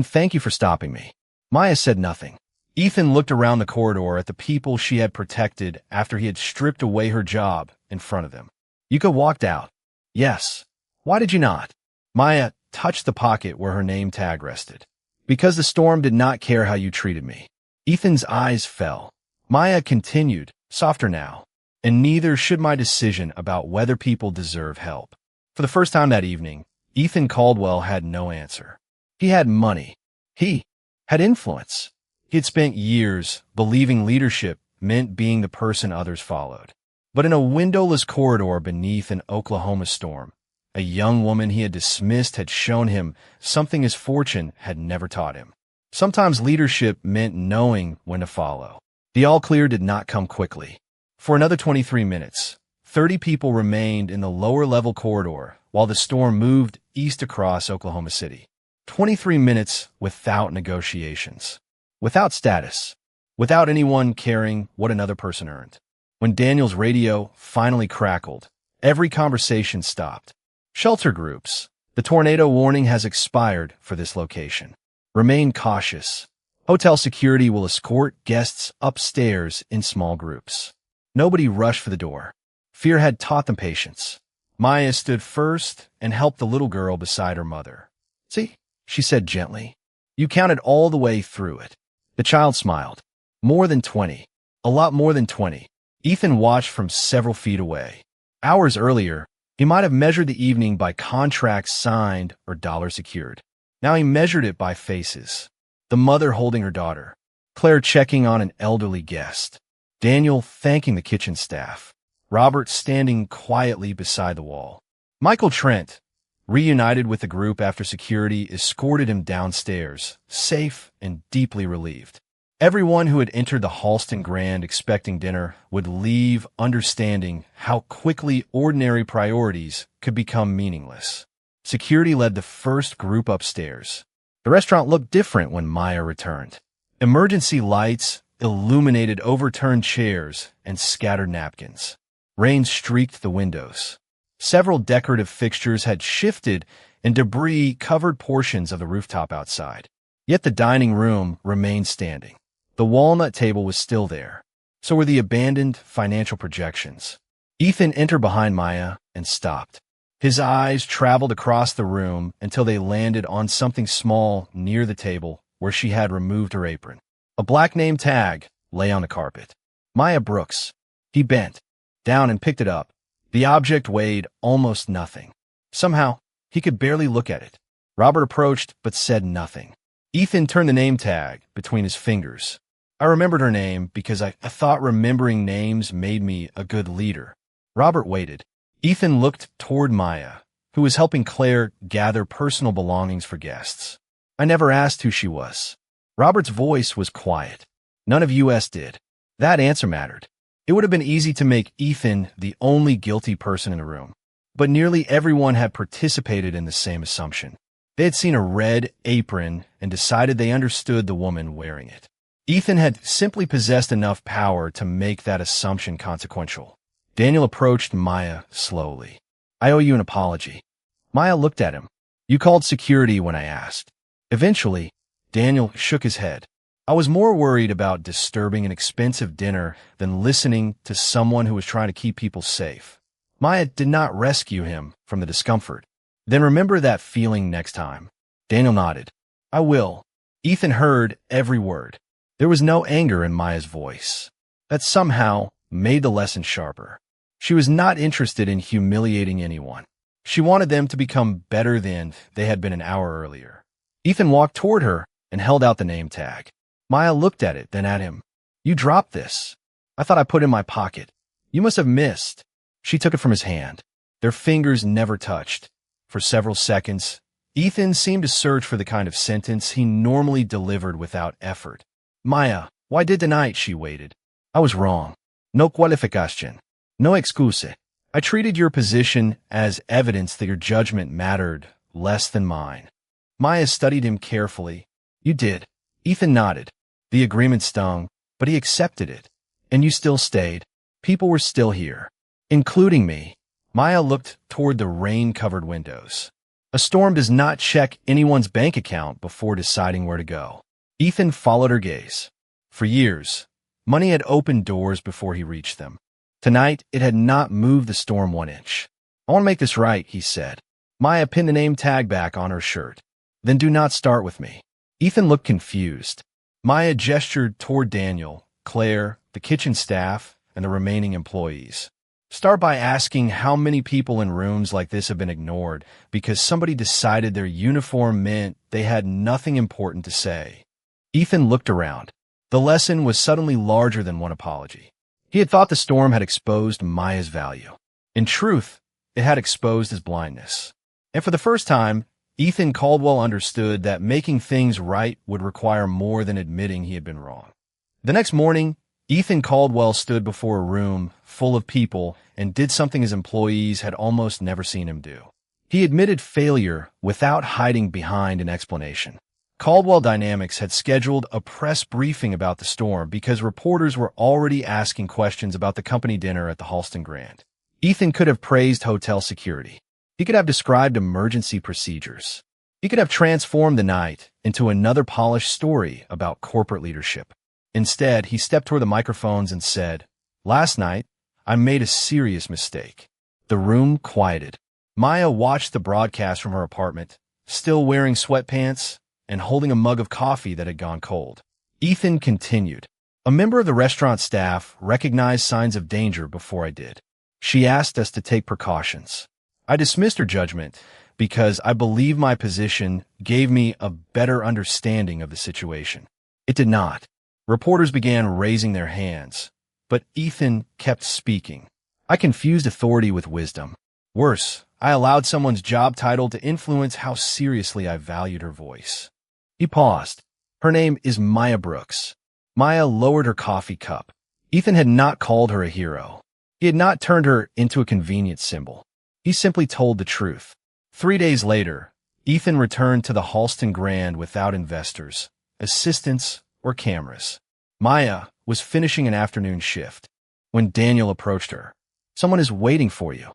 Thank you for stopping me. Maya said nothing. Ethan looked around the corridor at the people she had protected after he had stripped away her job in front of them. Yuka walked out. Yes. Why did you not? Maya touched the pocket where her name tag rested. Because the storm did not care how you treated me. Ethan's eyes fell. Maya continued, softer now. And neither should my decision about whether people deserve help. For the first time that evening, Ethan Caldwell had no answer. He had money. He had influence. He had spent years believing leadership meant being the person others followed. But in a windowless corridor beneath an Oklahoma storm, a young woman he had dismissed had shown him something his fortune had never taught him. Sometimes leadership meant knowing when to follow. The all-clear did not come quickly. For another 23 minutes, 30 people remained in the lower-level corridor while the storm moved east across Oklahoma City. 23 minutes without negotiations, without status, without anyone caring what another person earned. When Daniel's radio finally crackled, every conversation stopped. Shelter groups. The tornado warning has expired for this location. Remain cautious. Hotel security will escort guests upstairs in small groups. Nobody rushed for the door. Fear had taught them patience. Maya stood first and helped the little girl beside her mother. See, she said gently. You counted all the way through it. The child smiled. More than 20. A lot more than 20. Ethan watched from several feet away. Hours earlier, he might have measured the evening by contracts signed or dollars secured. Now he measured it by faces. The mother holding her daughter. Claire checking on an elderly guest. Daniel thanking the kitchen staff. Robert standing quietly beside the wall. Michael Trent, reunited with the group after security, escorted him downstairs, safe and deeply relieved. Everyone who had entered the Halston Grand expecting dinner would leave understanding how quickly ordinary priorities could become meaningless. Security led the first group upstairs. The restaurant looked different when Maya returned. Emergency lights illuminated overturned chairs and scattered napkins. Rain streaked the windows. Several decorative fixtures had shifted and debris covered portions of the rooftop outside. Yet the dining room remained standing. The walnut table was still there. So were the abandoned financial projections. Ethan entered behind Maya and stopped. His eyes traveled across the room until they landed on something small near the table where she had removed her apron. A black name tag lay on the carpet. Maya Brooks. He bent down and picked it up. The object weighed almost nothing. Somehow, he could barely look at it. Robert approached but said nothing. Ethan turned the name tag between his fingers. I remembered her name because I thought remembering names made me a good leader. Robert waited. Ethan looked toward Maya, who was helping Claire gather personal belongings for guests. I never asked who she was. Robert's voice was quiet. None of us did. That answer mattered. It would have been easy to make Ethan the only guilty person in the room, but nearly everyone had participated in the same assumption. They had seen a red apron and decided they understood the woman wearing it. Ethan had simply possessed enough power to make that assumption consequential. Daniel approached Maya slowly. "I owe you an apology." Maya looked at him. "You called security when I asked." Eventually, Daniel shook his head. "I was more worried about disturbing an expensive dinner than listening to someone who was trying to keep people safe." Maya did not rescue him from the discomfort. "Then remember that feeling next time." Daniel nodded. "I will." Ethan heard every word. There was no anger in Maya's voice. That somehow made the lesson sharper. She was not interested in humiliating anyone. She wanted them to become better than they had been an hour earlier. Ethan walked toward her and held out the name tag. Maya looked at it, then at him. "You dropped this." "I thought I put it in my pocket." "You must have missed." She took it from his hand. Their fingers never touched. For several seconds, Ethan seemed to search for the kind of sentence he normally delivered without effort. "Maya, why did tonight?" She waited. "I was wrong. No qualificación. No excuse. I treated your position as evidence that your judgment mattered less than mine." Maya studied him carefully. "You did." Ethan nodded. The agreement stung, but he accepted it. "And you still stayed. People were still here. Including me." Maya looked toward the rain-covered windows. A storm does not check anyone's bank account before deciding where to go. Ethan followed her gaze. For years, money had opened doors before he reached them. Tonight, it had not moved the storm 1 inch. "I want to make this right," he said. Maya pinned the name tag back on her shirt. "Then do not start with me." Ethan looked confused. Maya gestured toward Daniel, Claire, the kitchen staff, and the remaining employees. "Start by asking how many people in rooms like this have been ignored because somebody decided their uniform meant they had nothing important to say." Ethan looked around. The lesson was suddenly larger than one apology. He had thought the storm had exposed Maya's value. In truth, it had exposed his blindness. And for the first time, Ethan Caldwell understood that making things right would require more than admitting he had been wrong. The next morning, Ethan Caldwell stood before a room full of people and did something his employees had almost never seen him do. He admitted failure without hiding behind an explanation. Caldwell Dynamics had scheduled a press briefing about the storm because reporters were already asking questions about the company dinner at the Halston Grand. Ethan could have praised hotel security. He could have described emergency procedures. He could have transformed the night into another polished story about corporate leadership. Instead, he stepped toward the microphones and said, "Last night, I made a serious mistake." The room quieted. Maya watched the broadcast from her apartment, still wearing sweatpants and holding a mug of coffee that had gone cold. Ethan continued. "A member of the restaurant staff recognized signs of danger before I did. She asked us to take precautions. I dismissed her judgment because I believe my position gave me a better understanding of the situation. It did not." Reporters began raising their hands, but Ethan kept speaking. "I confused authority with wisdom. Worse, I allowed someone's job title to influence how seriously I valued her voice." He paused. "Her name is Maya Brooks." Maya lowered her coffee cup. Ethan had not called her a hero. He had not turned her into a convenience symbol. He simply told the truth. 3 days later, Ethan returned to the Halston Grand without investors, assistants, or cameras. Maya was finishing an afternoon shift when Daniel approached her. "Someone is waiting for you."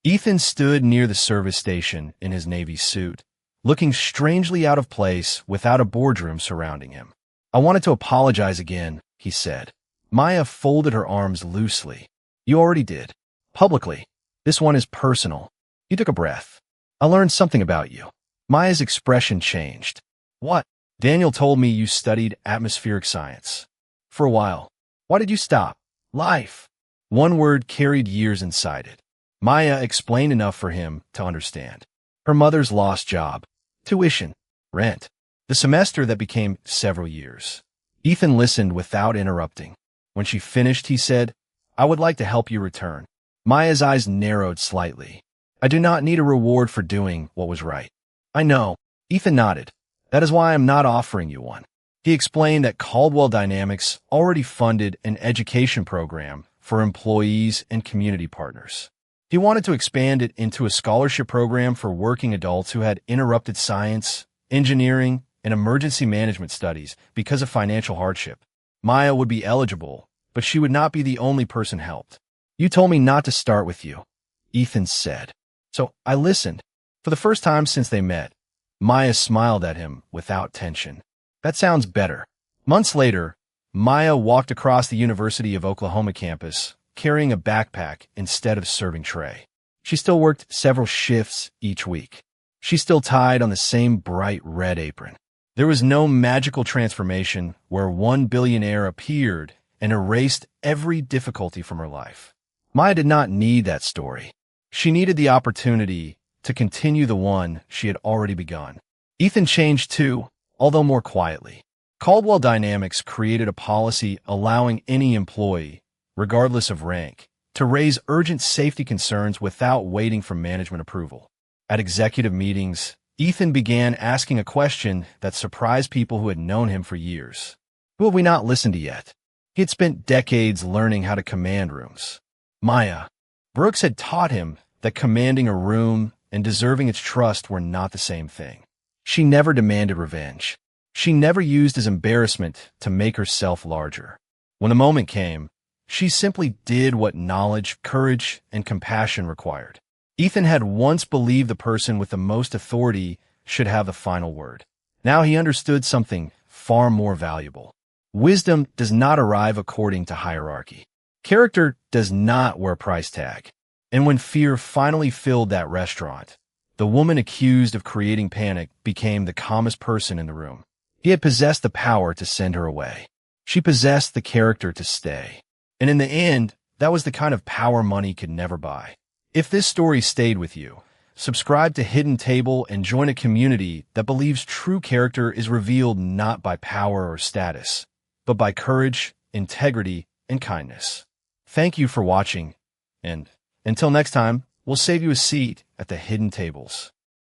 Ethan stood near the service station in his Navy suit, looking strangely out of place without a boardroom surrounding him. "I wanted to apologize again," he said. Maya folded her arms loosely. "You already did. Publicly. This one is personal." He took a breath. "I learned something about you." Maya's expression changed. "What?" "Daniel told me you studied atmospheric science." "For a while." "Why did you stop?" "Life." One word carried years inside it. Maya explained enough for him to understand. Her mother's lost job, tuition, rent, the semester that became several years. Ethan listened without interrupting. When she finished, he said, "I would like to help you return." Maya's eyes narrowed slightly. "I do not need a reward for doing what was right." "I know." Ethan nodded. "That is why I am not offering you one." He explained that Caldwell Dynamics already funded an education program for employees and community partners. He wanted to expand it into a scholarship program for working adults who had interrupted science, engineering, and emergency management studies because of financial hardship. Maya would be eligible, but she would not be the only person helped. "You told me not to start with you," Ethan said. So I listened. For the first time since they met, Maya smiled at him without tension. "That sounds better." Months later, Maya walked across the University of Oklahoma campus, carrying a backpack instead of serving tray. She still worked several shifts each week. She still tied on the same bright red apron. There was no magical transformation where one billionaire appeared and erased every difficulty from her life. Maya did not need that story. She needed the opportunity to continue the one she had already begun. Ethan changed too, although more quietly. Caldwell Dynamics created a policy allowing any employee, regardless of rank, to raise urgent safety concerns without waiting for management approval. At executive meetings, Ethan began asking a question that surprised people who had known him for years. Who have we not listened to yet? He had spent decades learning how to command rooms. Maya. Brooks had taught him that commanding a room and deserving its trust were not the same thing. She never demanded revenge. She never used his embarrassment to make herself larger. When the moment came, she simply did what knowledge, courage, and compassion required. Ethan had once believed the person with the most authority should have the final word. Now he understood something far more valuable. Wisdom does not arrive according to hierarchy. Character does not wear a price tag. And when fear finally filled that restaurant, the woman accused of creating panic became the calmest person in the room. He had possessed the power to send her away. She possessed the character to stay. And in the end, that was the kind of power money could never buy. If this story stayed with you, subscribe to Hidden Table and join a community that believes true character is revealed not by power or status, but by courage, integrity, and kindness. Thank you for watching, and until next time, we'll save you a seat at the Hidden Tables.